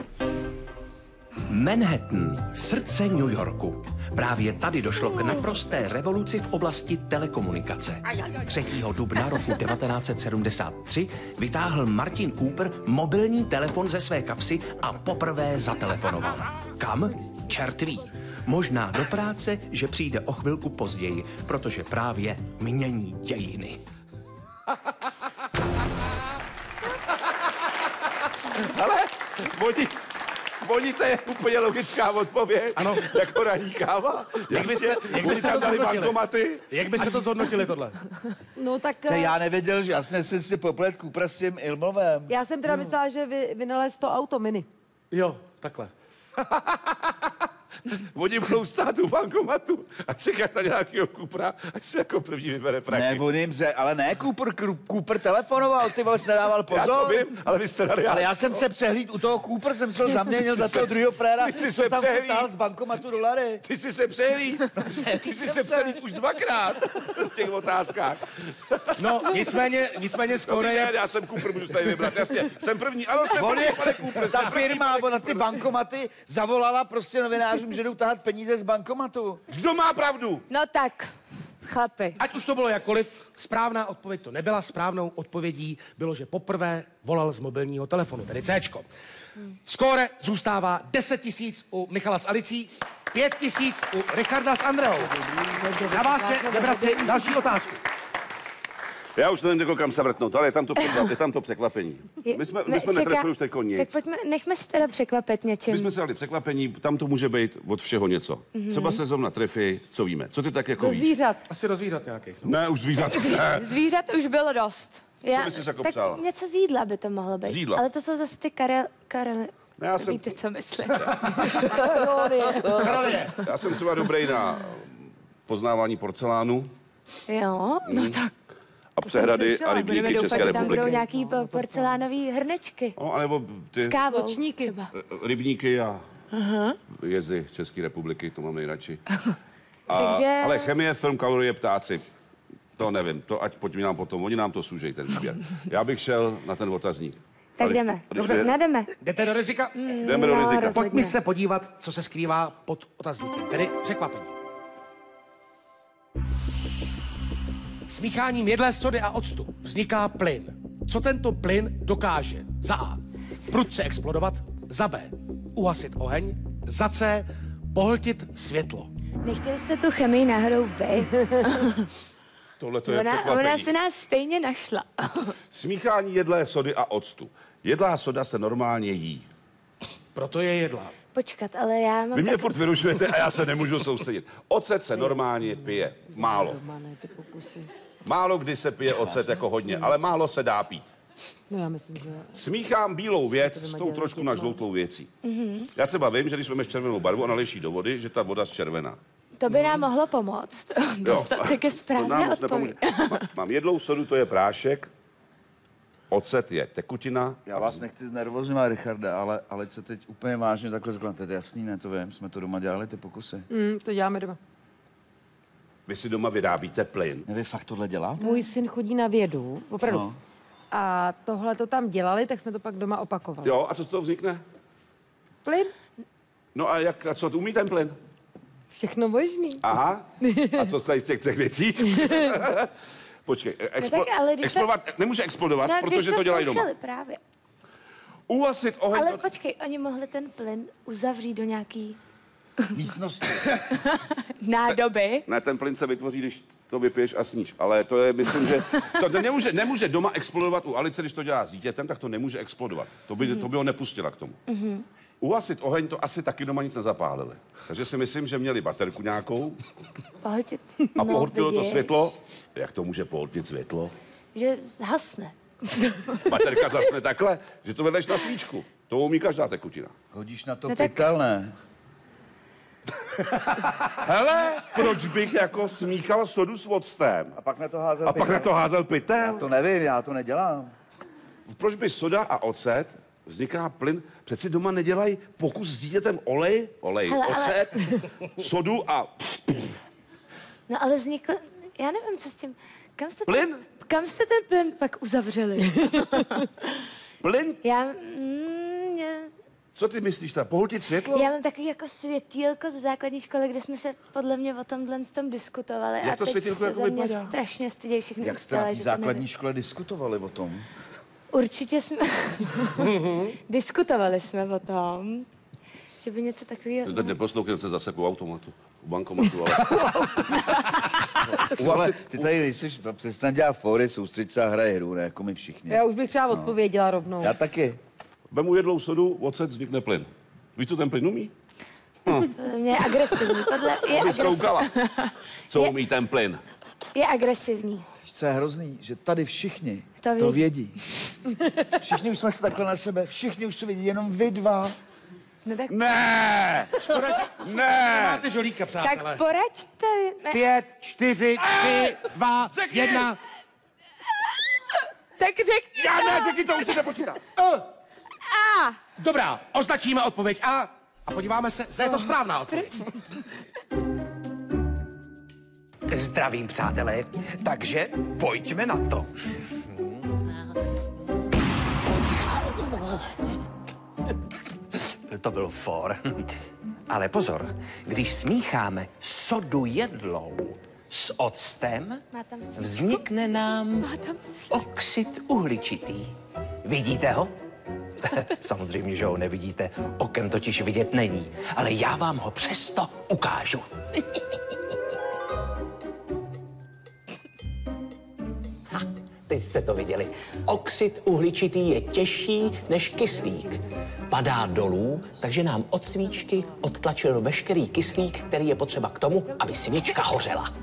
Manhattan, srdce New Yorku. Právě tady došlo k naprosté revoluci v oblasti telekomunikace. 3. dubna roku 1973 vytáhl Martin Cooper mobilní telefon ze své kapsy a poprvé zatelefonoval. Kam? Čert ví. Možná do práce, že přijde o chvilku později, protože právě mění dějiny. Ale oni to je úplně logická odpověď. Ano. Jako ranní káva. Jak byste Oni tam to dali zhodnotili? bankomaty. Jak byste to zhodnotili tohle? No tak... Já nevěděl, že já jsem si poplet Coopera s tím Ilmovem. Já jsem teda myslela, že vynalez to auto mini. Jo, takhle. Oni budou stát u bankomatu a čekat na nějakého Coopera, až si jako první vybere prachy. Ne, on jim ale ne, Cooper telefonoval, ty vole, jsi nedával pozor. Já to vím, ale vy jste dali. Ale já jsem se přehlíd u toho Cooper, jsem se ho zaměnil za toho druhého fréra, Ty jsi co se tam přehlíd. chytal z bankomatu dolary. Ty jsi se přehlíd. Ty jsi se přehlíd už dvakrát v těch otázkách. No, nicméně skoro Dobrý je... den, já jsem Cooper, můžu tady vybrat, jasně. Jsem první, ano, jste On první, je, pane Cooper. ta firma, ona ty bankomaty zavolala prostě novinářům, že jdou tahat peníze z bankomatu. Kdo má pravdu? No tak, chlapi. Ať už to bylo jakkoliv, správná odpověď to nebyla. Správnou odpovědí bylo, že poprvé volal z mobilního telefonu, tedy Cčko. Skóre zůstává 10 000 u Michala s Alicí, 5 000 u Richarda s Andreou. Na vás je vybrat si další otázku. Já už to nevím, jako kam se vrtnout, ale je tam to překvapení. My jsme netrefili už teďko nic. Tak pojďme, nechme se teda překvapit něčím. My jsme se dali překvapení, tam to může být od všeho něco. Třeba se zrovna trefí, co víme. Co ty tak jako Do víš? zvířat. Asi do zvířat nějakých. No. Ne, už zvířat. Ne. Zvířat už bylo dost. bys si jako tak přála? něco z jídla by to mohlo být. Z jídla? Ale to jsou zase ty karely. Ne, já jsem- Víte, co myslím. Já jsem třeba dobrý na poznávání porcelánu Jo, no tak. a přehrady a Budeme rybníky doufat, České že tam budou republiky. nějaký porcelánový hrnečky. No, anebo ty S kávou Nočníky. třeba. rybníky a jezy České republiky, to mám nejradši. Takže... Ale chemie, film, kalorie, ptáci. To nevím, to ať pojďme nám potom, oni nám to sužej, ten výběr. Já bych šel na ten otazník. Tak jdeme. Dobře, jdeme. Jdete do rizika? Jdeme do rizika. rozhodně. Pojďme se podívat, co se skrývá pod otazníkem, tedy překvapení. Smícháním jedlé sody a octu vzniká plyn. Co tento plyn dokáže? Za A. Prudce explodovat. Za B. Uhasit oheň. Za C. Pohltit světlo. Nechtěli jste tu chemii náhodou vy? Tohle to je Ona překvapení. se nás stejně našla. Smíchání jedlé sody a octu. Jedlá soda se normálně jí. Proto je jedlá. Počkat, ale já mám Vy mě tak... furt vyrušujete a já se nemůžu soustředit. Ocet se normálně pije. Málo. Málo kdy se pije ocet jako hodně, ale málo se dá pít. No já myslím, že... Smíchám bílou věc s tou trošku nažloutlou věcí. Já třeba vím, že když vezmeš červenou barvu a naleješ jí do vody, že ta voda zčervená. To by nám mohlo pomoct. Dostat se ke To správné nám moc nepomůže. odpovědi. Mám jedlou sodu, to je prášek. Ocet je tekutina. Já vás nechci znervozňovat, Richarda, ale co teď úplně vážně takhle řekla, to je jasný, ne, to vím, jsme to doma dělali, ty pokusy. To děláme doma. Vy si doma vyrábíte plyn. Ne, vy fakt tohle děláte? Můj syn chodí na vědu, opravdu. No. A tohle to tam dělali, tak jsme to pak doma opakovali. Jo, a co z toho vznikne? Plyn? No a co umí ten plyn? Všechno možný. Aha. A co tady z těch třech věcí? Počkej, tak ale když explodovat, nemůže explodovat, No, protože když to dělají doma. zkoušeli, právě. Uhasit oheň. Ale počkej, oni mohli ten plyn uzavřít do nějaký Místnosti. nádoby. Ne, ten plyn se vytvoří, když to vypiješ a sníš. Ale to je, myslím, že to nemůže doma explodovat u Alice, když to dělá s dítětem, tak to nemůže explodovat. To by ho nepustila k tomu. Uhasit oheň to asi taky doma nic nezapálili. Takže si myslím, že měli baterku nějakou Pohltit. a pohltilo to vidíš, světlo. Jak to může pohltit světlo? Že hasne. Baterka zasne takhle, že to vedeš na svíčku. To umí každá tekutina. Hodíš na to No tak- pytel, ne? Hele, proč bych jako smíchal sodu s octem? A pak na to házel A pak na to házel pytel? To nevím, já to nedělám. proč by soda a ocet vzniká plyn? Přeci doma nedělají pokus s dítětem olej, ocet, sodu a... No ale vznikl, já nevím, co s tím, Plyn? Kam jste ten plyn pak uzavřeli? Plyn? Ne. Co ty myslíš, ta pohltit světlo? Já mám takový jako světýlko ze základní školy, kde jsme se podle mě o tomhle tom diskutovali. Jak a to teď světýlko se jako za mě vypadá? strašně stydějí všechny Jak jste na učitelé, té že to základní nevím. škole diskutovali o tom? Určitě jsme diskutovali jsme o tom, že by něco takového... Teď neposlouchej se zase u automatu, u bankomatu, Ale ty tady nejsiš, přestaň dělat fóry, soustřeď se a hraje hru, ne, jako my všichni. Já už bych třeba odpověděla rovnou. Já taky. Vemu jedlou sodu, ocet, vznikne plyn. Víš, co ten plyn umí? Podle mě je agresivní. Abys koukala, co umí ten plyn. Je agresivní. Víš, co je hrozný, že tady všichni To to vědí. Všichni už jsme se takhle na sebe, všichni už to vědí, jenom vy dva. No tak, Ne! Ne! Máte žolíka, přátelé. tak poraďte. 5, 4, 3, 2, 1. Tak řekni Já ne, řekni to, už se nepočítá. A. Dobrá, označíme odpověď A a podíváme se, zda je to správná odpověď. Zdravím, přátelé. Takže pojďme na to. To byl for. Ale pozor, když smícháme sodu jedlou s octem, vznikne nám oxid uhličitý. Vidíte ho? Samozřejmě, že ho nevidíte, okem totiž vidět není, ale já vám ho přesto ukážu. Teď jste to viděli. Oxid uhličitý je těžší než kyslík. Padá dolů, takže nám od svíčky odtlačil veškerý kyslík, který je potřeba k tomu, aby svíčka hořela.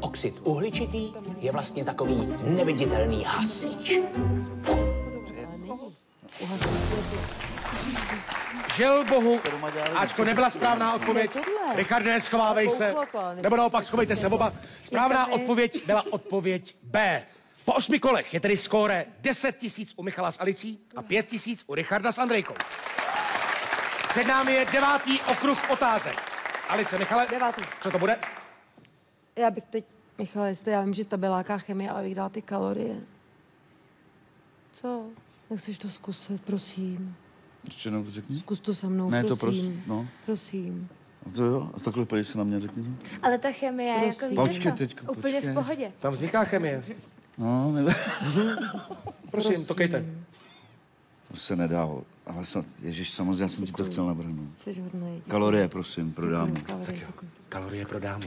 Oxid uhličitý je vlastně takový neviditelný hasič. Žel bohu, ačko nebyla správná odpověď. Richarde, neschovávej se. Nebo naopak, schovejte se oba. Správná odpověď byla odpověď B. Po 8 kolech je tedy skóre 10 000 u Michala s Alicí a 5 000 u Richarda s Andrejkou. Před námi je 9. okruh otázek. Alice, Michale, 9. co to bude? Já bych teď, Michale, jestli já vím, že tabeláka chemie, ale bych dala ty kalorie. Co? Nechceš to zkusit, prosím. Ještě jednou to řekni. Zkus to se mnou, Ne, prosím. to prosím, no. Prosím. A to jo, a takhle podívej se na mě, řekni to. Ale ta chemie je jako víte Počkej co? teďka, Úplně počkej. v pohodě. Tam vzniká chemie. No, ne, Prosím, tokejte. to se nedá, ale ježiš, samozřejmě, já jsem ti to chtěl navrhnout. Jsi hodnej. Kalorie, prosím, pro dámu. Kalorie, děkuji. Kalorie pro dámu.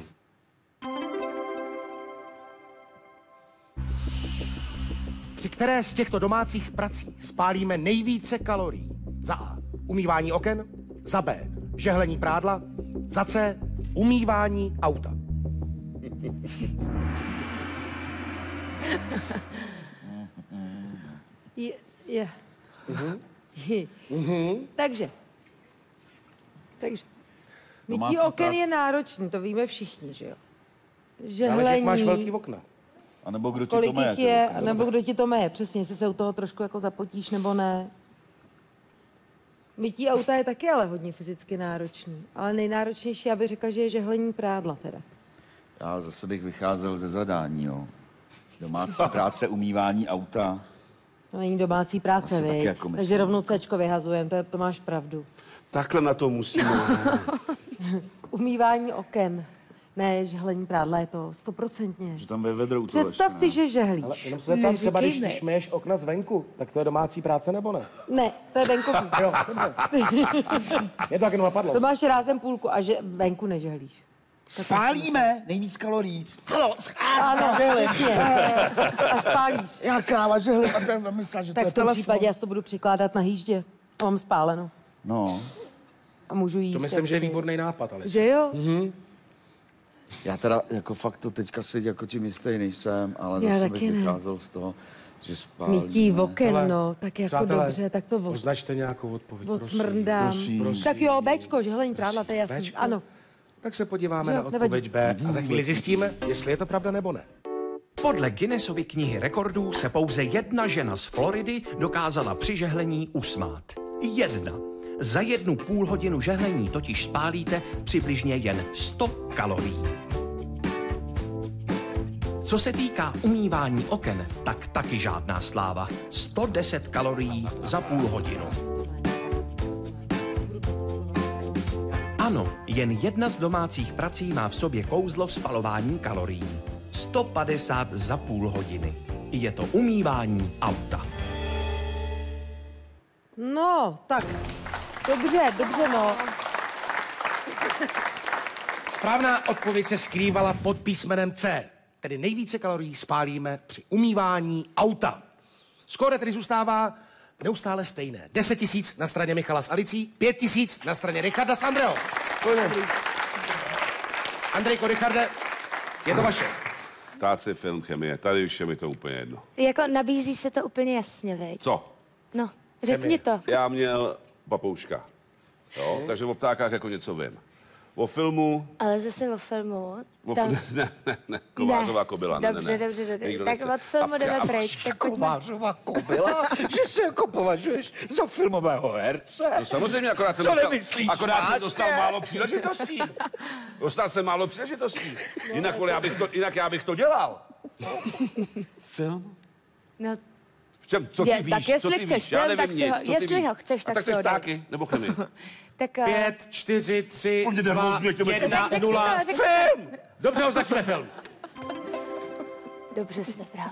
Při které z těchto domácích prací spálíme nejvíce kalorií? Za A. Umývání oken. Za B. Žehlení prádla. Za C. Umývání auta. Je. Takže. Mytí Domácí oken práce. je náročný, to víme všichni, že jo? Záleží, jak Žehlení, máš velký okna. A nebo kdo ti kolik to maje? jich je, nebo kdo ti to meje, přesně, jestli se u toho trošku jako zapotíš, nebo ne. Mytí auta je taky ale hodně fyzicky náročný, ale nejnáročnější, já bych řekla, že je žehlení prádla teda. Já zase bych vycházel ze zadání, jo. Domácí práce, umývání auta. To není domácí práce, Asi taky viď? jako myslím. Takže rovnou Cčko vyhazujem, to máš pravdu. Takhle na to musíme. Umývání oken. Ne, žehlení prádla je to 100%. Že tam ve vedrou to Představ leží, si, ne? že žehlíš. Ale jenom se zeptám, třeba když Neříkej myješ okna zvenku, tak to je domácí práce nebo ne? Ne, to je venkovní. Jo, dobře. Mě to taky napadlo. To máš rázem půlku a že venku nežehlíš. Spálíme nejvíc kalorií. Ano, jasně. A spálíš. Já kráva žehlím a ten myslel, že Tak to je v tom telefon. případě já si to budu přikládat na hýždě. A mám spáleno. No, A můžu jíst. To myslím, jak že je chci. výborný nápad, ale. Že jo? já teda jako fakt to teďka si jako tím jistý nejsem, ale Já zase taky bych ne. vycházel z toho, že spálíme. Mytí oken, Hele, no, tak jako přátelé, dobře, tak to Označte nějakou odpověď, odsmrdám. prosím. Tak jo, Bčko, žehlení prádla, to je jasný. Bčko? Ano. Tak se podíváme Jo, na odpověď nevadí. B a za chvíli zjistíme, jestli je to pravda nebo ne. Podle Guinnessovy knihy rekordů se pouze jedna žena z Floridy dokázala při žehlení usmát. Jedna. Za 1,5 hodinu žehlení totiž spálíte přibližně jen 100 kalorií. Co se týká umývání oken, tak taky žádná sláva. 110 kalorií za půl hodinu. Ano, jen jedna z domácích prací má v sobě kouzlo spalování kalorií. 150 za půl hodiny. Je to umývání auta. No, tak. Dobře, no. Správná odpověď se skrývala pod písmenem C. Tedy nejvíce kalorií spálíme při umývání auta. Skóre tedy zůstává neustále stejné. 10 000 na straně Michala s Alicí, 5 000 na straně Richarda s Andreou. Andrejko, Richarde, je to vaše. Táci, film, chemie. Tady už je mi to úplně jedno. Jako nabízí se to úplně jasně, veď? Co? No, řekni to. Já měl papouška. Jo, takže o ptákách jako něco vím. O filmu... Ale zase o filmu. Ne, Kovářová kobyla. Dobře. Tak od filmu jdeme pryč. Kovářová kobyla? Že se jako považuješ za filmového herce? No samozřejmě, akorát jsem dostal málo příležitostí. Dostal jsem málo příležitostí. Jinak já bych to dělal. Film? No, co ty víš? tak jestli co ty chceš víš? Já film, nevím tak nic. jestli ho chceš, tak si ho dej. ptáky nebo chemii? Tak... 5, 4, 3, 2, 1, Tak 0. film! Dobře, označíme film. Dobře jsi vybral.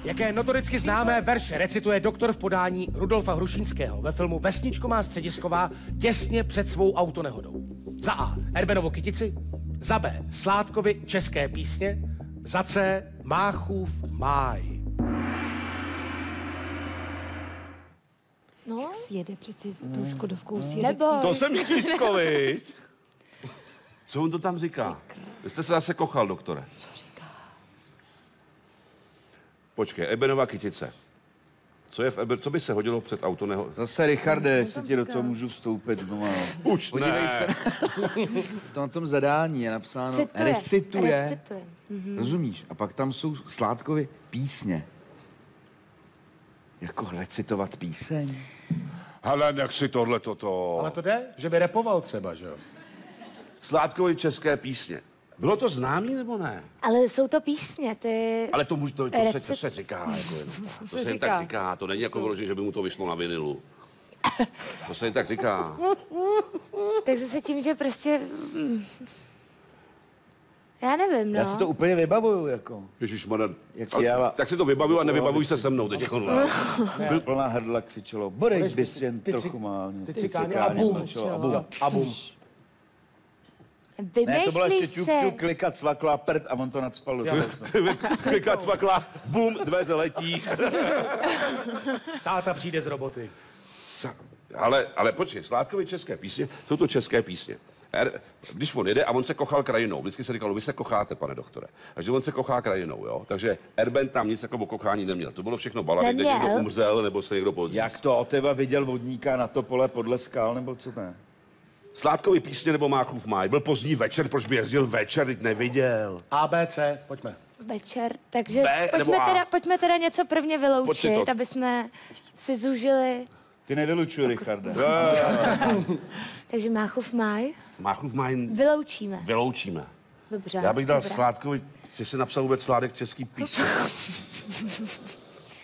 Jaké notoricky známé verše recituje doktor v podání Rudolfa Hrušínského ve filmu Vesničko má středisková těsně před svou autonehodou? Za A. Erbenovo Kytici, za B. Sládkovi české písně, za C. Máchův máj. No, Jak sjede přeci tou Škodovkou sjede. nebo... To jsem štířko, viď? Co on to tam říká? Vy jste se zase kochal, doktore. Co říká? Počkej, Ebenová kytice. Co by se hodilo před autonehodou? Zase, Richarde, jestli ti do toho můžu vstoupit doma. Už Podívej ne. se. Na tom zadání je napsáno recituje. Rozumíš? A pak tam jsou Sládkovy písně. Jako recitovat píseň? Hele, nech si tohle toto. Ale to jde, že by repoval třeba, že jo? Sládkovi české písně. Bylo to známý nebo ne? Ale jsou to písně, ty... Ale to se říká. Jako jenom, to se jen tak říká. To není jako vyložené, že by mu to vyšlo na vinilu. To se jen tak říká. Tak zase tím, že prostě... Já nevím, no. Já si to úplně vybavuju, jako. Ježišmarja. Tak si to vybavuju a nevybavuj se se mnou teď. Plná hrdla křičelo, bodej bys jen trochu málně. Ty cikáni a bum. A bum. Ne, to byla ještě Vymýšlí se. klikat, cvakla, prd a on to nadspal. Klikat, cvakla, bum, dveře letí. Táta přijde z roboty. Ale počkej, Sládkovi české písně, jsou to české písně. Když on jede a on se kochal krajinou, vždycky se říkalo, vy se kocháte, pane doktore. Takže on se kochá krajinou, jo? Takže Erben tam nic jako o kochání neměl. To bylo všechno balady, kde někdo umřel, nebo se někdo podříz. Jak to Oteva viděl vodníka na topole podle skal, nebo co ne? Sládkovi písně nebo Máchův máj. Byl pozdní večer, proč by jezdil večer, teď neviděl. A, B, C, pojďme. Večer, takže B nebo A? pojďme teda něco prvně vyloučit, aby jsme si zužili. Ty nevylučuj, Richarde. Takže Máchův máj. Máchův máj Vyloučíme. Dobře. Já bych dal Sládkovi, že si napsal vůbec Sládek český písně.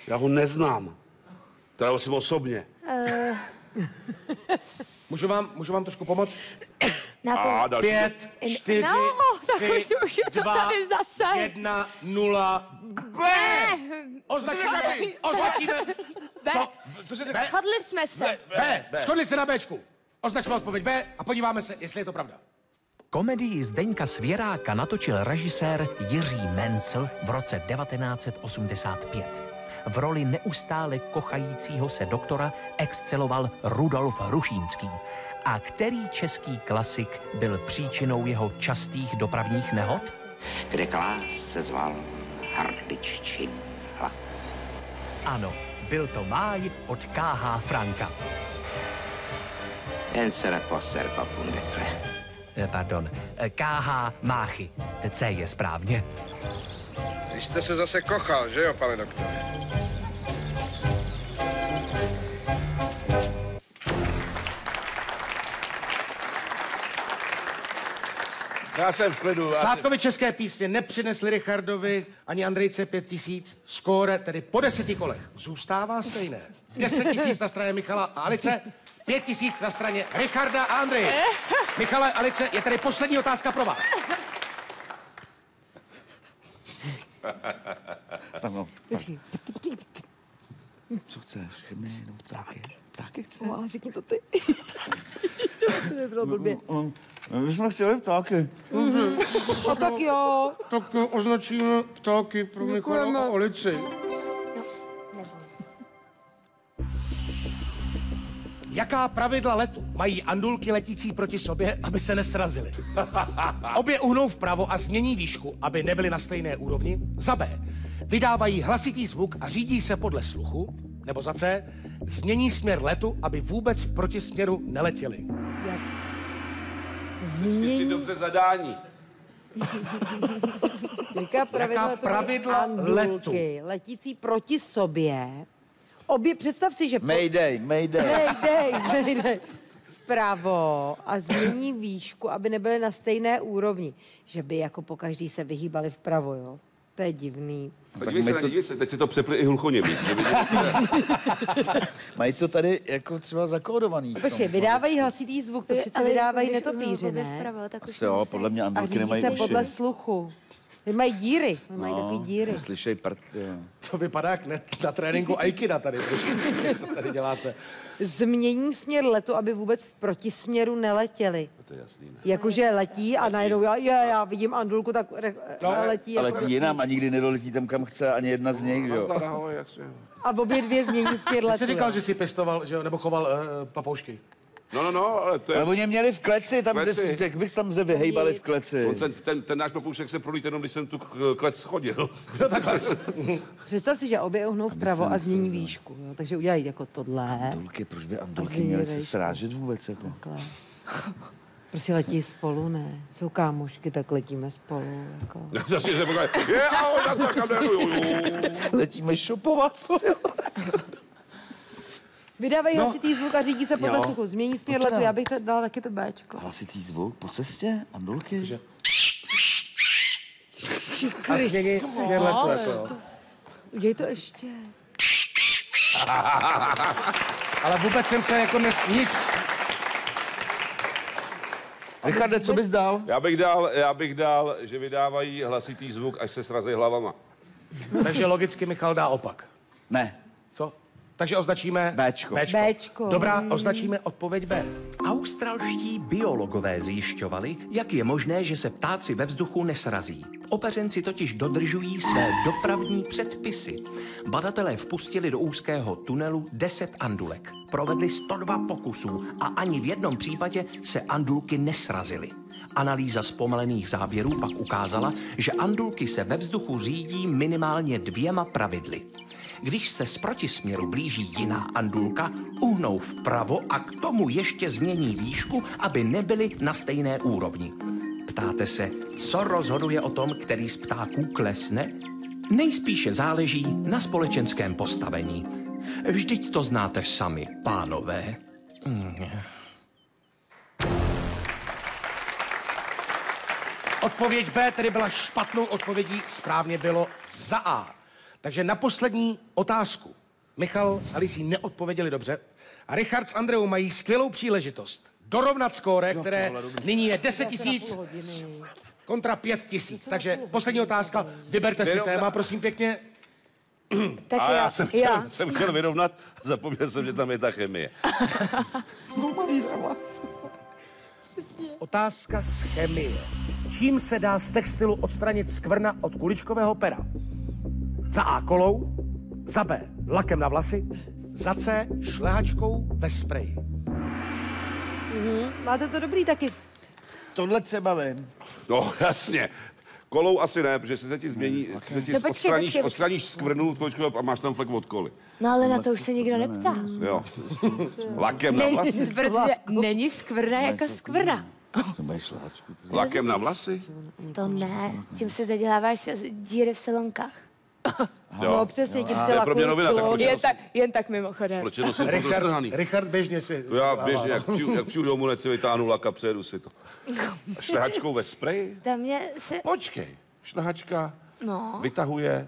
Já ho neznám. Teda jsem osobně. Můžu vám trošku pomoct? 5, 4, 3, 2, 1, 0. B! Označíme. Co se řekl? Shodli jsme se. B. Shodli se na Bčku. Označme odpověď B a podíváme se, jestli je to pravda. Komedii Zdeňka Svěráka natočil režisér Jiří Mencl v roce 1985. V roli neustále kochajícího se doktora exceloval Rudolf Hrušínský. A který český klasik byl příčinou jeho častých dopravních nehod? Kde k lásce zval hrdliččin hlas. Ano, byl to máj od K.H. Franka. Ensere posser papundekle. pardon, KH Máchy. C je správně. Vy jste se zase kochal, že jo, pane doktore? Já jsem v klidu. Sládkovi české písně nepřinesli Richardovi ani Andrejce 5000. Skóre tedy po 10 kolech zůstává stejné. 10 000 na straně Michala a Alice, 5 000 na straně Richarda a Andreje. Michale, Alice, je tady poslední otázka pro vás. Ano. Co chceš? Chemie nebo ptáky? Ptáky chceš? No, ale řekni to ty. To nebylo blbě. My jsme chtěli ptáky. A tak jo. Tak označíme ptáky pro Michala a Alici. Jaká pravidla letu mají andulky letící proti sobě, aby se nesrazily? Obě uhnou vpravo a změní výšku, aby nebyly na stejné úrovni. Za B. Vydávají hlasitý zvuk a řídí se podle sluchu. Nebo za C. Změní směr letu, aby vůbec v protisměru neletěli. Jak? Ty si dobře zadání. Jaká pravidla letu? Andulky letící proti sobě. Obě, představ si, že... Mayday. Vpravo a změní výšku, aby nebyly na stejné úrovni. Že by jako po každý se vyhýbali vpravo, jo? To je divný. Dívej se, teď si to přepli i hluchoněmi. Mají to tady jako třeba zakódovaný. Počkej, vydávají hlasitý zvuk, to přece vydávají netopíři, ne? Vpravo, tak už Asi jo, podle mě A andulky řídí nemají se uši. podle sluchu. Ty mají díry, mají takový díry. Slyšej To vypadá jak na tréninku Aikida tady. Co tady děláte? Změní směr letu, aby vůbec v protisměru neletěli. To je jasný, ne? Jakože letí a najednou já vidím andulku, tak letí. Ale letí jinam a nikdy nedoletí tam, kam chce ani jedna z nich, že jo? A obě dvě změní směr Ty letu. jsi říkal, že jsi pěstoval, že jo, nebo choval papoušky. No, ale to je... Ale oni měli v kleci, tam, jak bys tam se vyhejbali v kleci. Ten náš papoušek se prolít jenom, když jsem tu klec schodil. Představ si, že obě uhnou vpravo a změní výšku. Jo? Takže udělají jako tohle. Andulky, proč by andulky měly se srážet vůbec? Jako? Takhle. Prostě letí spolu, ne? Jsou kámošky, tak letíme spolu. Jako. Letíme šopovat. Vydávají hlasitý zvuk a řídí se podle sluchu. Změní směr letu, já bych to dala taky to Bčko. Hlasitý zvuk po cestě? Andulky? Že? A změní směr letu, jako. Udělej to ještě. Ale vůbec jsem se jako nic. Richarde, co bys dal? Já bych dal, že vydávají hlasitý zvuk, až se srazí hlavama. Takže logicky Michal dá opak. Ne. Co? Takže označíme Bčko. Dobrá, označíme odpověď B. Australští biologové zjišťovali, jak je možné, že se ptáci ve vzduchu nesrazí. Opeřenci totiž dodržují své dopravní předpisy. Badatelé vpustili do úzkého tunelu 10 andulek. Provedli 102 pokusů a ani v jednom případě se andulky nesrazily. Analýza zpomalených záběrů pak ukázala, že andulky se ve vzduchu řídí minimálně 2 pravidly. Když se z protisměru blíží jiná andulka, uhnou vpravo a k tomu ještě změní výšku, aby nebyly na stejné úrovni. Ptáte se, co rozhoduje o tom, který z ptáků klesne? Nejspíše záleží na společenském postavení. Vždyť to znáte sami, pánové. Odpověď B tedy byla špatnou odpovědí, správně bylo za A. Takže na poslední otázku Michal s Alicí neodpověděli dobře a Richard s Andreou mají skvělou příležitost dorovnat skóre, které nyní je 10 000 kontra 5 000. Takže poslední otázka, vyberte si téma, prosím pěkně. Tak a já jsem chtěl vyrovnat a zapomněl jsem, že tam je ta chemie. Otázka z chemie. Čím se dá z textilu odstranit skvrna od kuličkového pera? Za A kolou, za B lakem na vlasy, za C šlehačkou ve spreji. Máte to dobrý taky. Tohle třeba vím. No, jasně. Kolou asi ne, protože se ti změní, odstraníš skvrnu a máš tam flek od koly. No ale na to už se nikdo neptá. Jo. Lakem na vlasy. Protože není skvrna jako skvrna. Třeba šlehačku. Lakem na vlasy? To ne, tím si zaděláváš díry v silonkách. No přesně, tím To se je pro mě lakují novina, tak silou. proč Jen tak mimochodem. Proč je nosím furt roztrhaný? Richard běžně si... Já běžně, jak přijdu domů, nechci vytáhnu lak a přejedu si to. Šlehačkou ve spreji? Tam mě si... Počkej, šlehačka No. vytahuje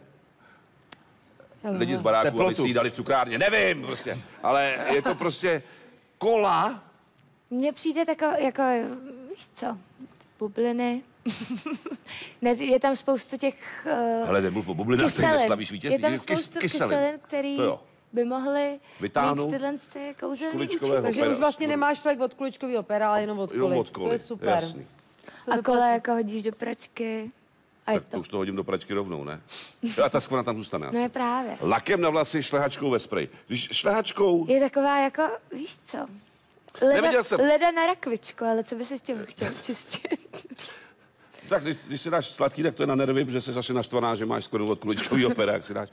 lidi z baráku, aby si jí dali v cukrárně. Nevím prostě, ale je to prostě kola. Mně přijde jako, víš co, bubliny. Ne, je tam spoustu těch Hele, nemluv o bublinách, tady neslavíš vítězství. Je tam spoustu kyselin, který by mohly vytáhnout mít tyhle kouzelný kuličkového Takže už vlastně nemáš flek od kuličkového pera, ale jenom od koli. To je super. Jasný. A kola jako hodíš do pračky. A je Tak to. už to hodím do pračky rovnou, ne? A ta skvrna tam zůstane asi. No je právě. Lakem na vlasy, šlehačkou ve spreji. Když šlehačkou... Je taková jako, víš co? Neviděl jsem. Leda na rakvičku, ale co by si s tím chtěl čistit? Tak když si dáš sladký, tak to je na nervy, protože jsi zase naštvaná, že máš skoro od kuličkovýho pera, jak si dáš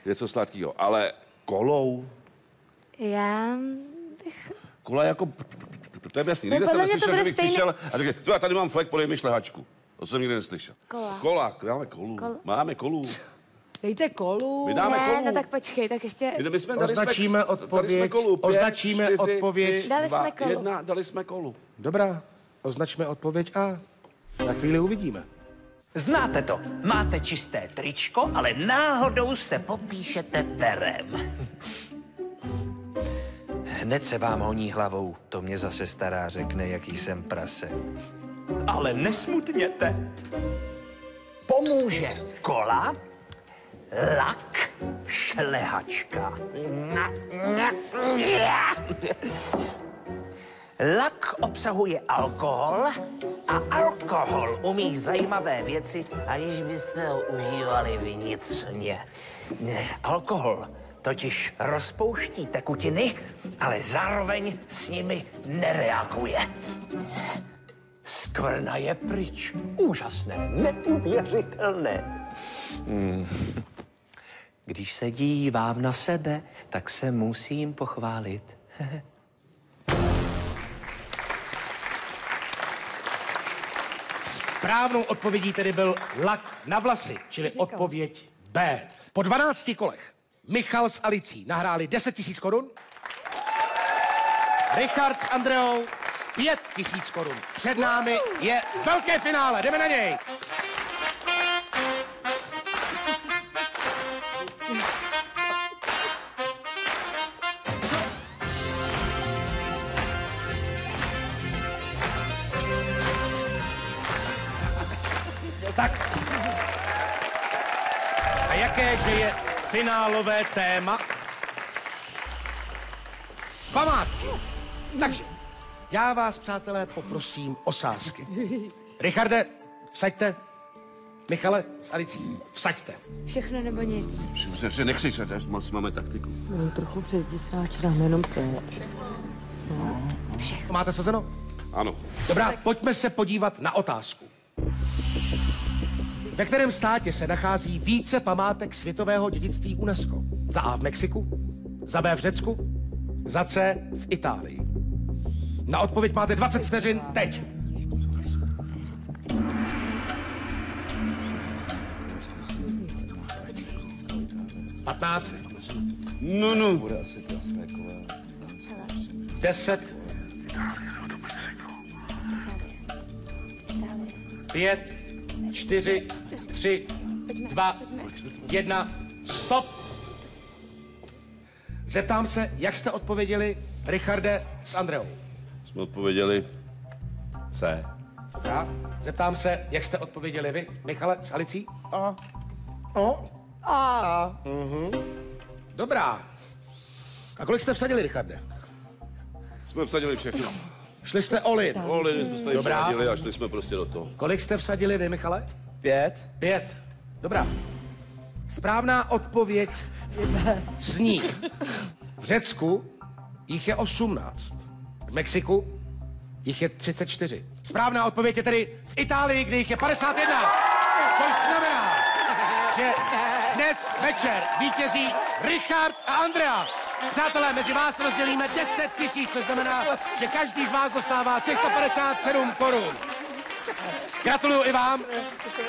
něco sladkého. Ale kolou? Já bych... Kola jako... To je jasný. No, Nikde jsem podle mě to neslyšel, že bude bych stejný- přišel a řekl, tu já tady mám flek, podej mi šlehačku. To jsem nikdy neslyšel. Kola. Kola, dáme kolu. Máme kolu. Dejte kolu. My dáme Ne, kolu. no tak počkej, tak ještě... My jsme, Označíme odpověď. Označíme odpověď. Dali jsme kolu. 1, dali jsme kolu. Dobrá, označme odpověď A. Za chvíli uvidíme. Znáte to. Máte čisté tričko, ale náhodou se popíšete perem. Hned se vám honí hlavou, to mě zase stará řekne, jaký jsem prase. Ale nesmutněte. Pomůže kola, lak, šlehačka. Lak obsahuje alkohol a alkohol umí zajímavé věci, aniž byste ho užívali vnitřně. Alkohol totiž rozpouští tekutiny, ale zároveň s nimi nereaguje. Skvrna je pryč. Úžasné, neuvěřitelné. Když se dívám na sebe, tak se musím pochválit. Správnou odpovědí tedy byl lak na vlasy, čili odpověď B. Po 12 kolech Michal s Alicí nahráli 10 000 korun, Richard s Andreou 5 000 korun. Před námi je velké finále, jdeme na něj. Tak. A jaké, že je finálové téma? Památky. Takže, já vás, přátelé, poprosím o sázky. Richarde, vsaďte. Michale, s Alicí, vsaďte. Všechno nebo nic. Nekřič, moc máme taktiku. Jenom trochu přes disráč dáme jenom 5. Máte sazeno? Ano. Dobrá, pojďme se podívat na otázku. Ve kterém státě se nachází více památek světového dědictví UNESCO? Za A v Mexiku, za B v Řecku, za C v Itálii. Na odpověď máte 20 vteřin teď. Patnáct. No. 10. 5, 4, 3, 2, 1, stop. Zeptám se, jak jste odpověděli, Richarde s Andreou? Jsme odpověděli C. Dobrá. Zeptám se, jak jste odpověděli vy, Michale s Alicí? A. Dobrá. A kolik jste vsadili, Richarde? Jsme vsadili všechno. Šli jste all in. All in jsme tady Dobrá. vsadili a šli jsme prostě do toho. Kolik jste vsadili vy, Michale? 5. 5. Dobrá. Správná odpověď zní. V Řecku jich je 18. V Mexiku jich je 34. Správná odpověď je tedy v Itálii, kde jich je 51. Což znamená, že Dnes večer vítězí Richard a Andrea. Přátelé, mezi vás rozdělíme 10 000, což znamená, že každý z vás dostává 357 korun. Gratuluju i vám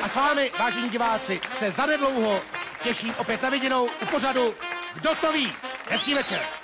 a s vámi, vážení diváci, se zanedlouho těším opět na viděnou u pořadu Kdo to ví. Hezký večer.